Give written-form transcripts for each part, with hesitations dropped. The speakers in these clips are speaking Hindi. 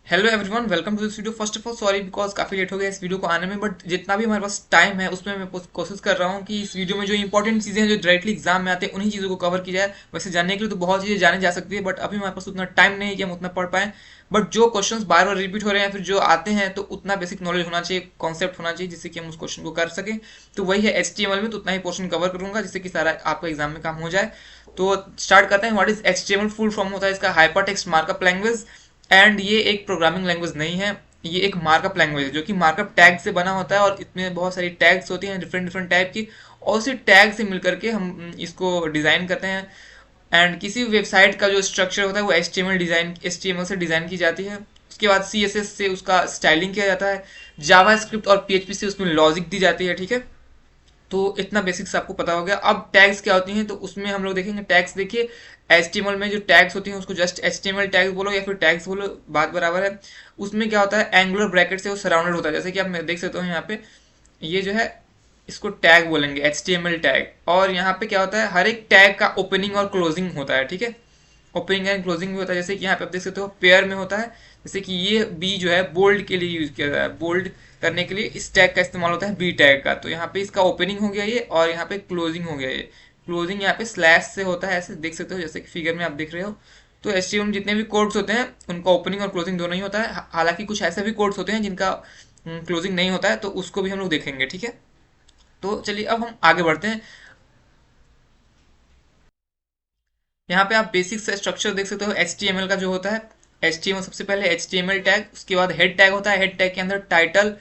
Hello everyone, welcome to this video. First of all sorry because काफ़ी लेट हो गया इस वीडियो को आने में, बट जितना भी हमारे पास टाइम है उसमें मैं कोशिश कर रहा हूँ कि इस वीडियो में जो इंपॉर्टेंट चीज़ें हैं जो डायरेक्टली एग्जाम में आते हैं उन्हीं चीज़ों को कवर की जाए। वैसे जानने के लिए तो बहुत चीज़ें जानी जा सकती है, बट अभी हमारे पास उतना टाइम नहीं है कि हम उतना पढ़ पाएं। बट जो क्वेश्चंस बार बार रिपीट हो रहे हैं फिर जो आते हैं तो उतना बेसिक नॉलेज होना चाहिए, कॉन्सेप्ट होना चाहिए जिससे कि हम उस क्वेश्चन को कर सकें। तो वही है HTML में, तो उतना ही पोर्शन कवर करूंगा जिससे कि सारा आपका एग्जाम में काम हो जाए। तो स्टार्ट करते हैं। What is HTML? Full form होता है इसका hyper text markup language. And ये एक प्रोग्रामिंग लैंग्वेज नहीं है, ये एक मार्कअप लैंग्वेज है जो कि मार्कअप टैग से बना होता है। और इसमें बहुत सारी टैग्स होती हैं डिफरेंट डिफरेंट टाइप की, और उसी टैग से मिलकर के हम इसको डिज़ाइन करते हैं। एंड किसी वेबसाइट का जो स्ट्रक्चर होता है वो HTML से डिज़ाइन की जाती है। उसके बाद CSS से उसका स्टाइलिंग किया जाता है। जावा स्क्रिप्ट और PHP से उसमें लॉजिक दी जाती है। ठीक है, तो इतना बेसिक्स आपको पता हो गया। अब टैग्स क्या होती हैं तो उसमें हम लोग देखेंगे। टैग्स देखिए, HTML में जो टैग्स होती हैं उसको जस्ट HTML टैग्स बोलो या फिर टैग्स बोलो, बात बराबर है। उसमें क्या होता है, एंगुलर ब्रैकेट से वो सराउंडेड होता है। जैसे कि आप देख सकते हो यहाँ पे, ये जो है इसको टैग बोलेंगे, HTML टैग। और यहाँ पे क्या होता है, हर एक टैग का ओपनिंग और क्लोजिंग होता है। ठीक है, ओपनिंग एंड क्लोजिंग भी होता है। जैसे कि यहाँ पे आप देख सकते हो पेयर में होता है। जैसे कि ये बी जो है बोल्ड के लिए यूज किया जाता है, बोल्ड करने के लिए इस टैग का इस्तेमाल होता है, बी टैग का। तो यहाँ पे इसका ओपनिंग हो गया ये, और यहाँ पे क्लोजिंग हो गया ये। क्लोजिंग यहाँ पे स्लैश से होता है, ऐसे देख सकते हो जैसे कि फिगर में आप देख रहे हो। तो HTML में जितने भी कोड्स होते हैं उनका ओपनिंग और क्लोजिंग दोनों ही होता है। हालांकि कुछ ऐसे भी कोड्स होते हैं जिनका क्लोजिंग नहीं होता है, तो उसको भी हम लोग देखेंगे। ठीक है, तो चलिए अब हम आगे बढ़ते हैं। यहाँ पे आप बेसिक से स्ट्रक्चर देख सकते हो HTML का जो होता है। HTML सबसे पहले HTML टैग, उसके बाद हेड टैग होता है। हेड टैग के अंदर टाइटल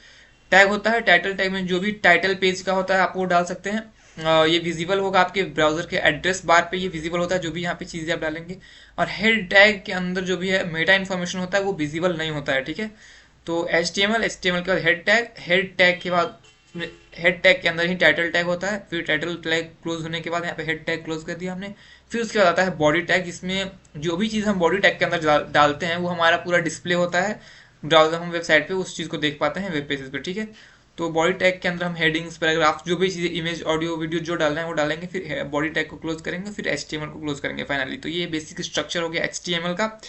टैग होता है। टाइटल टैग में जो भी टाइटल पेज का होता है आप वो डाल सकते हैं। ये विजिबल होगा आपके ब्राउजर के एड्रेस बार पे, ये विजिबल होता है जो भी यहाँ पे चीज़ें आप डालेंगे। और हेड टैग के अंदर जो भी है मेटा इन्फॉर्मेशन होता है वो विजिबल नहीं होता है। ठीक है, तो HTML के बाद हेड टैग के बाद हेड टैग के अंदर ही टाइटल टैग होता है। फिर टाइटल टैग क्लोज होने के बाद यहाँ पे हेड टैग क्लोज कर दिया हमने। फिर उसके बाद आता है बॉडी टैग, जिसमें जो भी चीज़ हम बॉडी टैग के अंदर डालते हैं वो हमारा पूरा डिस्प्ले होता है ब्राउजर, हम वेबसाइट पे उस चीज़ को देख पाते हैं वेब पेजेस पे। ठीक है, तो बॉडी टैग के अंदर हम हेडिंग्स, पैराग्राफ, जो भी चीज़ें, इमेज, ऑडियो, वीडियो जो डालना है वो डालेंगे। फिर बॉडी टैग को क्लोज करेंगे, फिर HTML को क्लोज करेंगे फाइनली। तो ये बेसिक स्ट्रक्चर हो गया HTML का।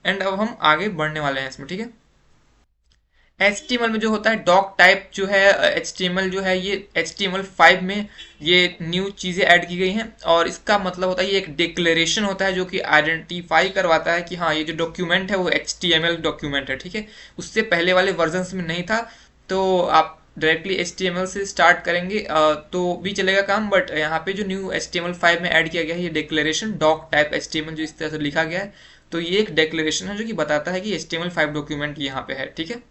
एंड अब हम आगे बढ़ने वाले हैं इसमें। ठीक है, HTML में जो होता है डॉक टाइप जो है, HTML जो है ये HTML5 में ये न्यू चीज़ें ऐड की गई हैं। और इसका मतलब होता है ये एक डिक्लेरेशन होता है जो कि आइडेंटिफाई करवाता है कि हाँ ये जो डॉक्यूमेंट है वो HTML डॉक्यूमेंट है। ठीक है, उससे पहले वाले वर्जन्स में नहीं था। तो आप डायरेक्टली HTML से स्टार्ट करेंगे तो भी चलेगा काम, बट यहाँ पे जो न्यू HTML5 में ऐड किया गया है ये डिक्लेरेशन डॉक टाइप HTML जो इस तरह से लिखा गया है, तो ये एक डिक्लेरेशन है जो कि बताता है कि HTML5 डॉक्यूमेंट यहाँ पे है। ठीक है,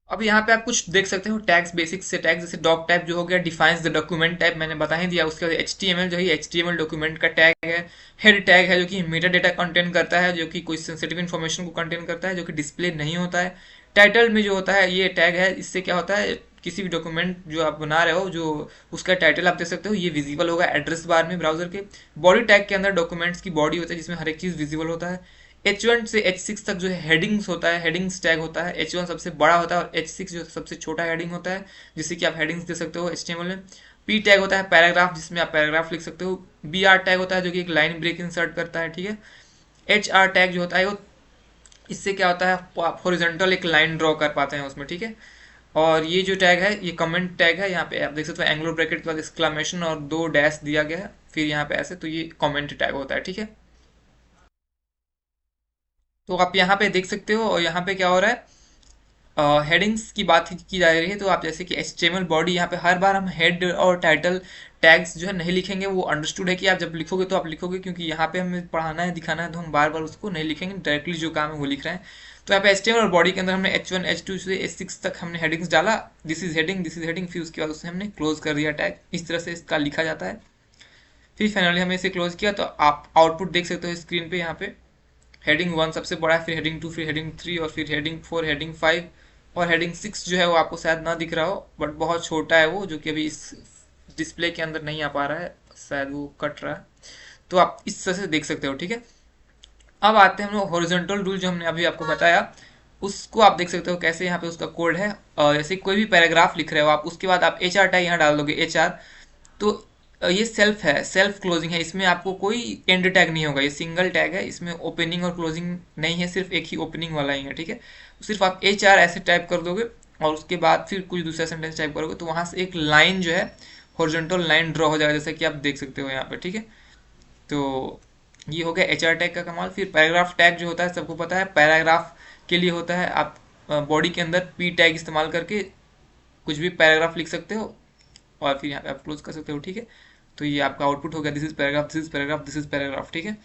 अब यहाँ पे आप कुछ देख सकते हो टैग्स, बेसिक से टैग। जैसे डॉक टाइप जो हो गया डिफाइंस द डॉक्यूमेंट टाइप, मैंने बता ही दिया। उसके बाद HTML जो है HTML डॉक्यूमेंट का टैग है। हेड टैग है जो कि मेटा डेटा कंटेन करता है, जो कि कोई सेंसिटिव इन्फॉर्मेशन को कंटेन करता है, जो कि डिस्प्ले नहीं होता है। टाइटल में जो होता है ये टैग है, इससे क्या होता है किसी भी डॉक्यूमेंट जो आप बना रहे हो, जो उसका टाइटल आप दे सकते हो, ये विजिबल होगा एड्रेस बार में ब्राउजर के। बॉडी टैग के अंदर डॉक्यूमेंट्स की बॉडी होता है जिसमें हर एक चीज़ विजिबल होता है। H1 से H6 तक जो है हेडिंग्स होता है, हेडिंग्स टैग होता है। H1 सबसे बड़ा होता है और H6 जो सबसे छोटा हेडिंग होता है, जिससे कि आप हेडिंग्स दे सकते हो HTML में। P टैग होता है पैराग्राफ, जिसमें आप पैराग्राफ लिख सकते हो। BR टैग होता है जो कि एक लाइन ब्रेक इंसर्ट करता है। ठीक है, HR टैग जो होता है वो, इससे क्या होता है आप हॉरिजॉन्टल एक लाइन ड्रॉ कर पाते हैं उसमें। ठीक है, और ये जो टैग है ये कमेंट टैग है। यहाँ पे आप देख सकते हो एंग्लो ब्रैकेट के बाद एक्सक्लामेशन और 2 डैश दिया गया है, फिर यहाँ पे ऐसे, तो ये कमेंट टैग होता है। ठीक है, तो आप यहाँ पे देख सकते हो। और यहाँ पे क्या हो रहा है, हेडिंग्स की बात की जा रही है। तो आप जैसे कि HTML बॉडी, यहाँ पे हर बार हम हेड और टाइटल टैग्स जो है नहीं लिखेंगे। वो अंडरस्टूड है कि आप जब लिखोगे तो आप लिखोगे, क्योंकि यहाँ पे हमें पढ़ाना है, दिखाना है, तो हम बार बार उसको नहीं लिखेंगे, डायरेक्टली जो काम है वो लिख रहे हैं। तो यहाँ पे HTML और बॉडी के अंदर हमने H1 H2 से H6 तक हमने हेडिंग्स डाला। This is heading, this is heading, फिर उसके बाद उससे हमने क्लोज कर दिया टैग। इस तरह से इसका लिखा जाता है। फिर फाइनली हमने इसे क्लोज किया, तो आप आउटपुट देख सकते हो स्क्रीन पे। यहाँ पे हेडिंग 1 सबसे बड़ा है, फिर हेडिंग 2, फिर हेडिंग 3, और फिर हेडिंग 4, हेडिंग 5, और हेडिंग 6 जो है वो आपको शायद ना दिख रहा हो, बट बहुत छोटा है वो, जो कि अभी इस डिस्प्ले के अंदर नहीं आ पा रहा है, शायद वो कट रहा है। तो आप इस तरह से देख सकते हो। ठीक है, अब आते हैं हम लोग हॉरिजॉन्टल रूल जो हमने अभी आपको बताया, उसको आप देख सकते हो कैसे। यहाँ पे उसका कोड है। जैसे कोई भी पैराग्राफ लिख रहे हो आप, उसके बाद आप HR टैग यहाँ डाल दोगे HR। तो ये सेल्फ है, सेल्फ क्लोजिंग है, इसमें आपको कोई एंड टैग नहीं होगा, ये सिंगल टैग है, इसमें ओपनिंग और क्लोजिंग नहीं है, सिर्फ एक ही ओपनिंग वाला ही है, ठीक है। सिर्फ आप HR ऐसे टाइप कर दोगे और उसके बाद फिर कुछ दूसरा सेंटेंस टाइप करोगे तो वहां से एक लाइन जो है हॉरिजॉन्टल लाइन ड्रॉ हो जाएगा, जैसा कि आप देख सकते हो यहाँ पे, ठीक है। तो ये हो गया HR टैग का कमाल। फिर पैराग्राफ टैग जो होता है सबको पता है, पैराग्राफ के लिए होता है, आप बॉडी के अंदर P टैग इस्तेमाल करके कुछ भी पैराग्राफ लिख सकते हो और फिर यहाँ पे आप क्लोज कर सकते हो, ठीक है। तो ये आपका आउटपुट हो गया, this is paragraph, this is paragraph, this is paragraph, ठीक है।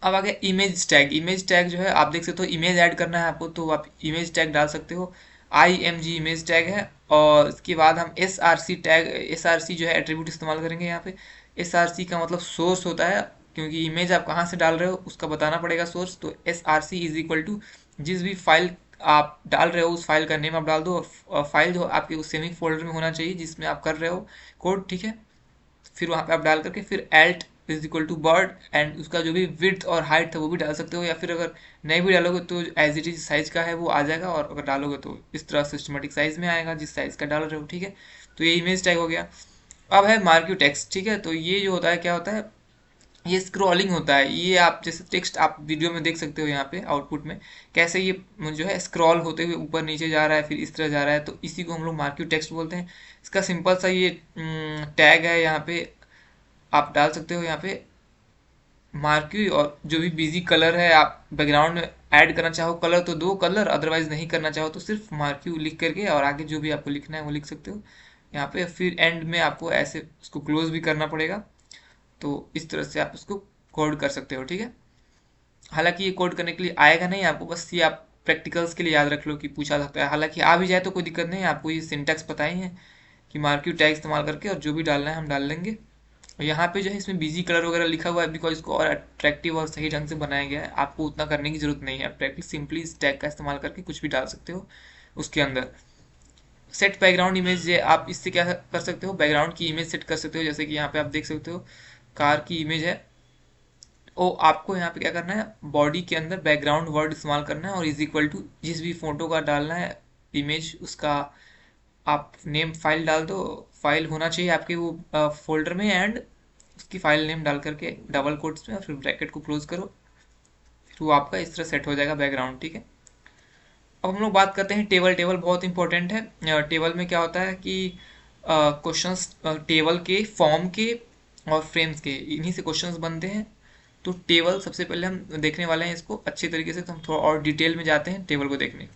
अब आ गया इमेज टैग। इमेज टैग जो है आप देख सकते हो, इमेज ऐड करना है आपको तो आप इमेज टैग डाल सकते हो, IMG इमेज टैग है। और इसके बाद हम SRC टैग, SRC जो है एट्रीब्यूट इस्तेमाल करेंगे यहाँ पे। SRC का मतलब सोर्स होता है, क्योंकि इमेज आप कहाँ से डाल रहे हो उसका बताना पड़ेगा सोर्स। तो SRC इज इक्वल टू जिस भी फाइल आप डाल रहे हो उस फाइल का नेम आप डाल दो, और फाइल जो आपके उस सेमी फोल्डर में होना चाहिए जिसमें आप कर रहे हो कोड, ठीक है। फिर वहाँ पे आप डाल करके फिर alt is equal to bird, and उसका जो भी विड्थ और हाइट था वो भी डाल सकते हो, या फिर अगर नहीं भी डालोगे तो एज इट इज साइज का है वो आ जाएगा, और अगर डालोगे तो इस तरह सिस्टमेटिक साइज में आएगा जिस साइज का डाल रहे हो, ठीक है। तो ये इमेज टैग हो गया। अब है मार्क्यू टेक्स्ट, ठीक है। तो ये जो होता है क्या होता है, ये स्क्रॉलिंग होता है, ये आप जैसे टेक्स्ट आप वीडियो में देख सकते हो यहाँ पे आउटपुट में कैसे ये जो है स्क्रॉल होते हुए ऊपर नीचे जा रहा है फिर इस तरह जा रहा है, तो इसी को हम लोग मार्क्यू टेक्स्ट बोलते हैं। इसका सिंपल सा ये टैग है, यहाँ पे आप डाल सकते हो, यहाँ पे मार्क्यू, और जो भी बिजी कलर है आप बैकग्राउंड में ऐड करना चाहो कलर तो दो कलर, अदरवाइज नहीं करना चाहो तो सिर्फ मार्क्यू लिख करके और आगे जो भी आपको लिखना है वो लिख सकते हो यहाँ पे। फिर एंड में आपको ऐसे उसको क्लोज भी करना पड़ेगा, तो इस तरह से आप उसको कोड कर सकते हो, ठीक है। हालांकि ये कोड करने के लिए आएगा नहीं आपको, बस ये आप प्रैक्टिकल्स के लिए याद रख लो कि पूछा सकता है, हालांकि आ भी जाए तो कोई दिक्कत नहीं है, आपको ये सिंटैक्स पता ही है कि मार्क्यू टैग इस्तेमाल करके और जो भी डालना है हम डाल लेंगे। और यहाँ पे जो है इसमें बिजी कलर वगैरह लिखा हुआ है बिकॉज इसको और अट्रैक्टिव और सही ढंग से बनाया गया है, आपको उतना करने की जरूरत नहीं है, प्रैक्टिस सिंपली इस टैग का इस्तेमाल करके कुछ भी डाल सकते हो उसके अंदर। सेट बैकग्राउंड इमेज, आप इससे क्या कर सकते हो, बैकग्राउंड की इमेज सेट कर सकते हो, जैसे कि यहाँ पे आप देख सकते हो कार की इमेज है। ओ आपको यहाँ पे क्या करना है, बॉडी के अंदर बैकग्राउंड वर्ड इस्तेमाल करना है और इज इक्वल टू जिस भी फोटो का डालना है इमेज उसका आप नेम फाइल डाल दो, फाइल होना चाहिए आपके वो फोल्डर में, एंड उसकी फाइल नेम डाल करके डबल कोट्स में और फिर ब्रैकेट को क्लोज करो, फिर वो आपका इस तरह सेट हो जाएगा बैकग्राउंड, ठीक है। अब हम लोग बात करते हैं टेबल। टेबल बहुत इंपॉर्टेंट है। टेबल में क्या होता है कि क्वेश्चंस टेबल के फॉर्म के और फ्रेम्स के इन्हीं से क्वेश्चंस बनते हैं। तो टेबल सबसे पहले हम देखने वाले हैं इसको अच्छी तरीके से, तो हम थोड़ा और डिटेल में जाते हैं टेबल को देखने।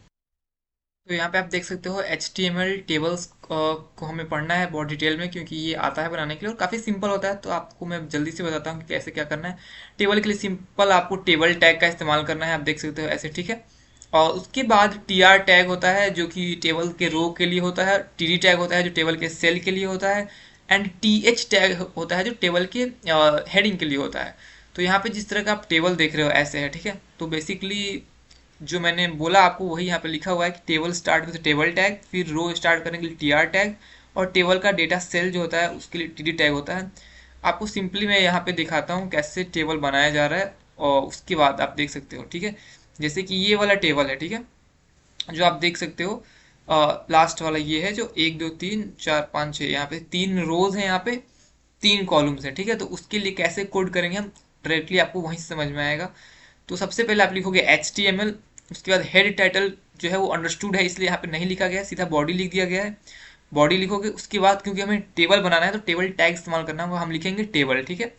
तो यहाँ पे आप देख सकते हो HTML टेबल्स को हमें पढ़ना है बहुत डिटेल में, क्योंकि ये आता है बनाने के लिए और काफ़ी सिंपल होता है, तो आपको मैं जल्दी से बताता हूँ कि कैसे क्या करना है। टेबल के लिए सिंपल आपको टेबल टैग का इस्तेमाल करना है, आप देख सकते हो ऐसे, ठीक है। और उसके बाद TR टैग होता है जो कि टेबल के रो के लिए होता है, TD टैग होता है जो टेबल के सेल के लिए होता है, एंड TH टैग होता है जो टेबल के हेडिंग के लिए होता है। तो यहाँ पे जिस तरह का आप टेबल देख रहे हो ऐसे है, ठीक है। तो बेसिकली जो मैंने बोला आपको वही यहाँ पे लिखा हुआ है कि table start with table tag, फिर रो स्टार्ट करने के लिए TR टैग, और टेबल का डेटा सेल जो होता है उसके लिए TD टैग होता है। आपको सिंपली मैं यहाँ पे दिखाता हूँ कैसे टेबल बनाया जा रहा है, और उसके बाद आप देख सकते हो, ठीक है। जैसे कि ये वाला टेबल है, ठीक है, जो आप देख सकते हो लास्ट वाला ये है जो 1 2 3 4 5 6, यहाँ पे 3 रोज है, यहाँ पे 3 कॉलम्स है, ठीक है। तो उसके लिए कैसे कोड करेंगे हम डायरेक्टली आपको वहीं से समझ में आएगा। तो सबसे पहले आप लिखोगे HTML, उसके बाद हेड टाइटल जो है वो अंडरस्टूड है इसलिए यहाँ पे नहीं लिखा गया है, सीधा बॉडी लिख दिया गया है। बॉडी लिखोगे, उसके बाद क्योंकि हमें टेबल बनाना है तो टेबल टैग इस्तेमाल करना होगा, हम लिखेंगे टेबल, ठीक है।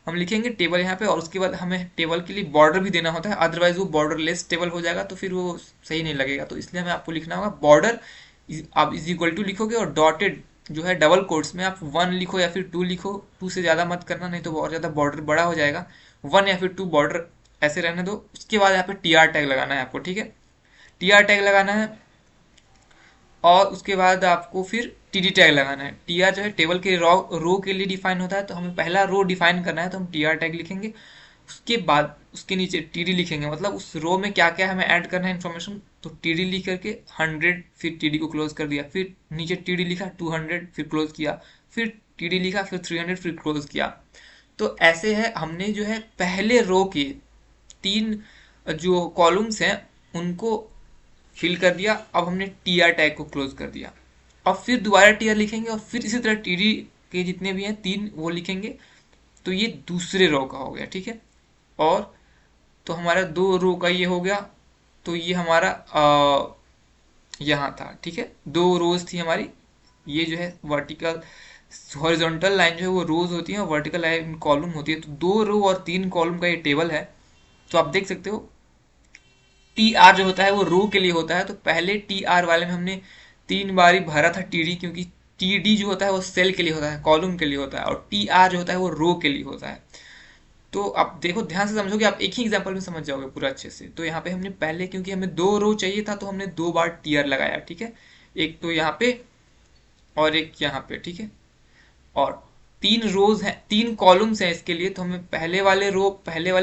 हम लिखेंगे टेबल यहाँ पे, और उसके बाद हमें टेबल के लिए बॉर्डर भी देना होता है, अदरवाइज वो बॉर्डरलेस टेबल हो जाएगा तो फिर वो सही नहीं लगेगा, तो इसलिए हमें आपको लिखना होगा बॉर्डर, आप इज इक्वल टू लिखोगे और डॉटेड जो है डबल कोट्स में आप 1 लिखो या फिर 2 लिखो, 2 से ज़्यादा मत करना नहीं तो बहुत ज़्यादा बॉर्डर बड़ा हो जाएगा, 1 या फिर 2 बॉर्डर ऐसे रहने दो। उसके बाद यहाँ पे TR टैग लगाना है आपको, ठीक है, TR टैग लगाना है। और उसके बाद आपको फिर TD टैग लगाना है। TR जो है टेबल के रो के लिए डिफाइन होता है, तो हमें पहला रो डिफाइन करना है तो हम TR टैग लिखेंगे, उसके बाद उसके नीचे TD लिखेंगे, मतलब उस रो में क्या क्या हमें ऐड करना है इन्फॉर्मेशन, तो TD लिख करके 100 फिर TD को क्लोज कर दिया, फिर नीचे TD लिखा 200 फिर क्लोज किया, फिर TD लिखा फिर 300 फिर क्लोज किया। तो ऐसे है, हमने जो है पहले रो के 3 जो कॉलम्स हैं उनको फिल कर दिया, अब हमने TR टैग को क्लोज कर दिया। अब फिर दोबारा TR लिखेंगे और फिर इसी तरह TD के जितने भी हैं 3 वो लिखेंगे, तो ये दूसरे रो का हो गया, ठीक है। और तो हमारा 2 रो का ये हो गया, तो ये हमारा यहाँ था, ठीक है। 2 रोज थी हमारी, ये जो है वर्टिकल हॉरिजॉन्टल लाइन जो है वो रोज होती है और वर्टिकल लाइन कॉलम होती है। तो 2 रो और 3 कॉलम का ये टेबल है। तो आप देख सकते हो टी आर जो होता है वो रो के लिए होता है, तो पहले टी आर वाले में हमने 3 बारी भरा था टी डी, क्योंकि टी डी जो होता है वो सेल के लिए होता है, कॉलम के लिए होता है, और टी आर जो होता है वो रो के लिए होता है। तो आप देखो ध्यान से समझोगे, आप एक ही एग्जांपल में समझ जाओगे पूरा अच्छे से। तो यहाँ पे हमने पहले, क्योंकि हमें 2 रो चाहिए था, तो हमने 2 बार टी आर लगाया, ठीक है। एक तो यहाँ पे और एक यहाँ पे, ठीक है। और 3 रोज हैं, 3 कॉलम्स हैं इसके लिए, तो हमें पहले वाले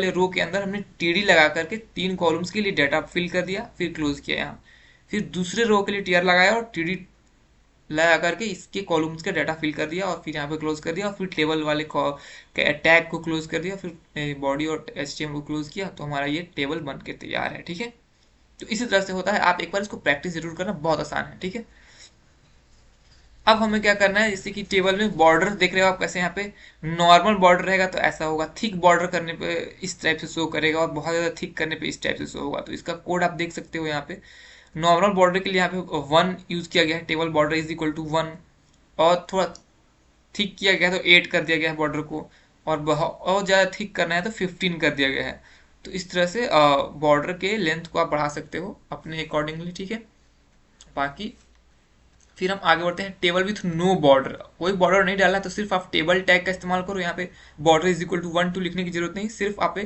रो के अंदर हमने टीडी लगा करके 3 कॉलम्स के लिए डाटा फिल कर दिया, फिर क्लोज किया यहाँ। फिर दूसरे रो के लिए टीआर लगाया और टीडी लगा करके इसके कॉलम्स का डाटा फिल कर दिया, और फिर यहाँ पे क्लोज कर दिया, और फिर टेबल वाले टैग को क्लोज कर दिया, फिर बॉडी और एचटीएमएल को क्लोज किया, तो हमारा ये टेबल बन के तैयार है, ठीक है। तो इसी तरह से होता है, आप एक बार इसको प्रैक्टिस जरूर करना, बहुत आसान है, ठीक है। अब हमें क्या करना है, जैसे कि टेबल में बॉर्डर देख रहे हो आप कैसे, यहाँ पे नॉर्मल बॉर्डर रहेगा तो ऐसा होगा, थिक बॉर्डर करने पे इस टाइप से शो करेगा, और बहुत ज़्यादा थिक करने पे इस टाइप से शो होगा। तो इसका कोड आप देख सकते हो यहाँ पे। नॉर्मल बॉर्डर के लिए यहाँ पे 1 यूज किया गया है, table border is equal to 1, और थोड़ा थिक किया गया है तो 8 कर दिया गया है बॉर्डर को, और बहुत ज़्यादा थिक करना है तो 15 कर दिया गया है। तो इस तरह से बॉर्डर के लेंथ को आप बढ़ा सकते हो अपने अकॉर्डिंगली, ठीक है। बाकी फिर हम आगे बढ़ते हैं, टेबल विथ नो बॉर्डर। कोई बॉर्डर नहीं डालना, तो सिर्फ आप टेबल टैग का इस्तेमाल करो। यहाँ पे बॉर्डर इज इक्वल टू 1 2 लिखने की जरूरत नहीं, सिर्फ आप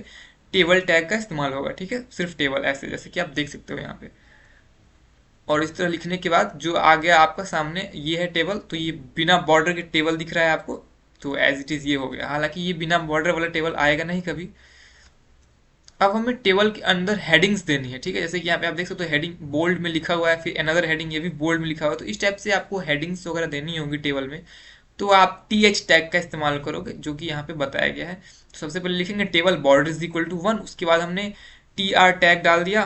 टेबल टैग का इस्तेमाल होगा, ठीक है। सिर्फ टेबल, ऐसे जैसे कि आप देख सकते हो यहाँ पे। और इस तरह लिखने के बाद जो आ गया आपका सामने, ये है टेबल, तो ये बिना बॉर्डर के टेबल दिख रहा है आपको, तो एज इट इज ये हो गया। हालांकि ये बिना बॉर्डर वाला टेबल आएगा नहीं कभी। अब हमें टेबल के अंदर हेडिंग्स देनी है, ठीक है। जैसे कि यहाँ पे आप देख सकते हो हेडिंग बोल्ड में लिखा हुआ है, फिर अनदर हेडिंग ये भी बोल्ड में लिखा हुआ है। तो इस टाइप से आपको हेडिंग्स वगैरह देनी होगी टेबल में, तो आप टी एच टैग का इस्तेमाल करोगे, जो कि यहाँ पे बताया गया है। तो सबसे पहले लिखेंगे table border is equal to 1, उसके बाद हमने टी आर टैग डाल दिया।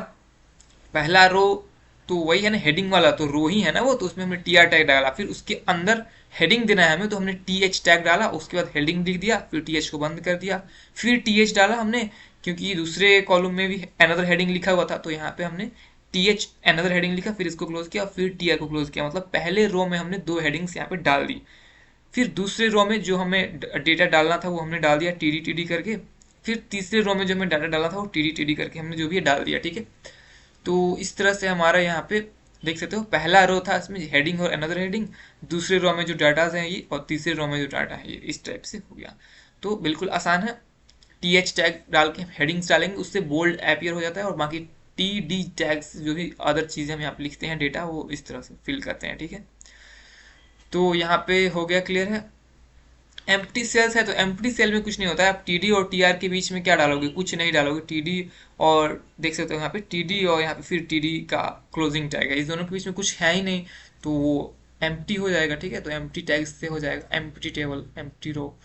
पहला रो तो वही है ना, हेडिंग वाला तो रो ही है ना वो, तो उसमें हमने टी आर टैग डाला। फिर उसके अंदर हेडिंग देना है हमें, तो हमने टी एच टैग डाला, उसके बाद हेडिंग लिख दिया, फिर टी एच को बंद कर दिया। फिर टी एच डाला हमने, क्योंकि दूसरे कॉलम में भी अनदर हेडिंग लिखा हुआ था, तो यहाँ पे हमने टी एच अनदर हेडिंग लिखा, फिर इसको क्लोज किया, फिर टी आर को क्लोज किया। मतलब पहले रो में हमने 2 हेडिंग्स यहाँ पे डाल दी। फिर दूसरे रो में जो हमें डेटा डालना था वो हमने डाल दिया टी डी करके। फिर तीसरे रो में जो हमें डाटा डालना था वो टी डी करके हमने जो भी डाल दिया, ठीक है। तो इस तरह से हमारा यहाँ पे देख सकते हो, पहला रो था इसमें हेडिंग और अनदर हेडिंग, दूसरे रो में जो डाटाज हैं ये, और तीसरे रो में जो डाटा है ये, इस टाइप से हो गया। तो बिल्कुल आसान है। टी एच टैग डाल के हेडिंग्स डालेंगे, उससे बोल्ड एपियर हो जाता है, और बाकी टी डी टैग्स जो भी अदर चीज़ें हम यहाँ पे लिखते हैं डेटा, वो इस तरह से फिल करते हैं, ठीक है। तो यहाँ पे हो गया, क्लियर है। एम्प्टी सेल्स है, तो एम्प्टी सेल में कुछ नहीं होता है। आप टीडी और टीआर के बीच में क्या डालोगे, कुछ नहीं डालोगे। टीडी और देख सकते हो यहाँ पे टीडी, और यहाँ पे फिर टीडी का क्लोजिंग टैग है, इस दोनों के बीच में कुछ है ही नहीं, तो वो एम्प्टी हो जाएगा, ठीक है। तो एम्प्टी टैग से हो जाएगा empty table, empty row.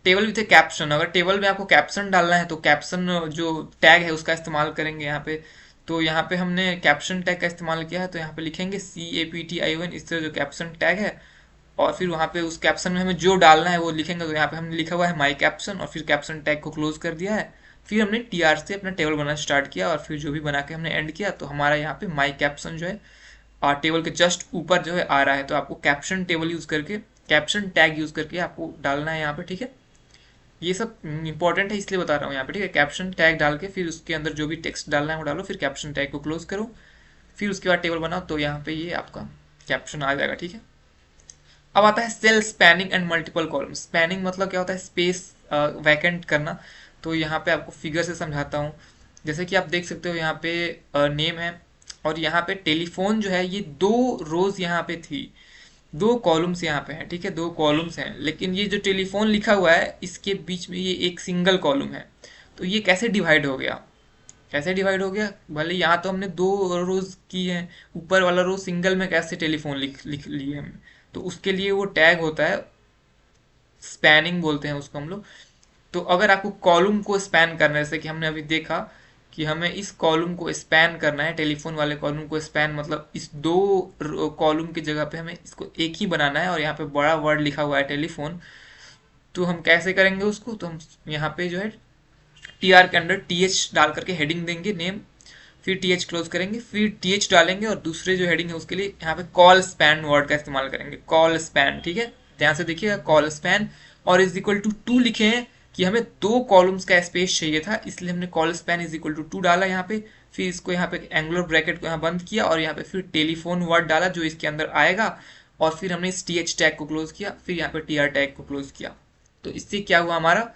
Table with a caption, अगर टेबल में आपको कैप्शन डालना है तो कैप्शन जो टैग है उसका इस्तेमाल करेंगे यहाँ पे। तो यहाँ पे हमने कैप्शन टैग का इस्तेमाल किया है, तो यहाँ पे लिखेंगे CAPTION, इस तरह जो कैप्शन टैग है, और फिर वहाँ पे उस कैप्शन में हमें जो डालना है वो लिखेंगे। तो यहाँ पे हमने लिखा हुआ है माई कैप्शन, और फिर कैप्शन टैग को क्लोज कर दिया है। फिर हमने TR से अपना टेबल बनाना स्टार्ट किया, और फिर जो भी बना के हमने एंड किया, तो हमारा यहाँ पे माई कैप्शन जो है टेबल के जस्ट ऊपर जो है आ रहा है। तो आपको कैप्शन टेबल यूज करके, कैप्शन टैग यूज करके आपको डालना है यहाँ पे, ठीक है। ये सब इंपॉर्टेंट है इसलिए बता रहा हूँ यहाँ पे, ठीक है। कैप्शन टैग डाल के फिर उसके अंदर जो भी टेक्स्ट डालना है वो डालो, फिर कैप्शन टैग को क्लोज करो, फिर उसके बाद टेबल बनाओ, तो यहाँ पे ये आपका कैप्शन आ जाएगा, ठीक है। अब आता है cell spanning and multiple column. Spanning मतलब क्या होता है, स्पेस वैकेंट करना। तो यहाँ पे आपको फिगर से समझाता हूँ। जैसे कि आप देख सकते हो यहाँ पे नेम है, और यहाँ पे टेलीफोन जो है, ये 2 रोज यहाँ पे थी, 2 कॉलम्स यहाँ पे हैं, ठीक है। 2 कॉलम्स हैं, लेकिन ये जो टेलीफोन लिखा हुआ है इसके बीच में ये एक सिंगल कॉलम है। तो ये कैसे डिवाइड हो गया, कैसे डिवाइड हो गया, भले यहाँ तो हमने 2 रोज की है, ऊपर वाला रो सिंगल में कैसे टेलीफोन लिख लिए हमने। तो उसके लिए वो टैग होता है, स्पैनिंग बोलते हैं उसको हम लोग। तो अगर आपको कॉलम को स्पैन करना है, जैसे कि हमने अभी देखा कि हमें इस कॉलम को स्पैन करना है, टेलीफोन वाले कॉलम को स्पैन मतलब इस दो कॉलम की जगह पे हमें इसको एक ही बनाना है, और यहाँ पे बड़ा वर्ड लिखा हुआ है टेलीफोन। तो हम कैसे करेंगे उसको, तो हम यहाँ पे जो है टी आर के अंदर टी एच डाल करके हेडिंग देंगे नेम, फिर टी एच क्लोज करेंगे, फिर टी एच डालेंगे, और दूसरे जो हेडिंग है उसके लिए यहाँ पे कॉल स्पैन वर्ड का इस्तेमाल करेंगे, कॉल स्पैन। ठीक है, ध्यान से देखिएगा, कॉल स्पैन, और इज इक्वल टू 2 लिखे हैं कि हमें दो कॉलम्स का स्पेस चाहिए था, इसलिए हमने col span is equal to 2 डाला यहाँ पे, फिर इसको यहाँ पे एंगुलर ब्रैकेट को यहाँ बंद किया, और यहाँ पे फिर टेलीफोन वर्ड डाला जो इसके अंदर आएगा, और फिर हमने इस टी एच टैग को क्लोज किया, फिर यहाँ पे टी आर टैग को क्लोज किया। तो इससे क्या हुआ, हमारा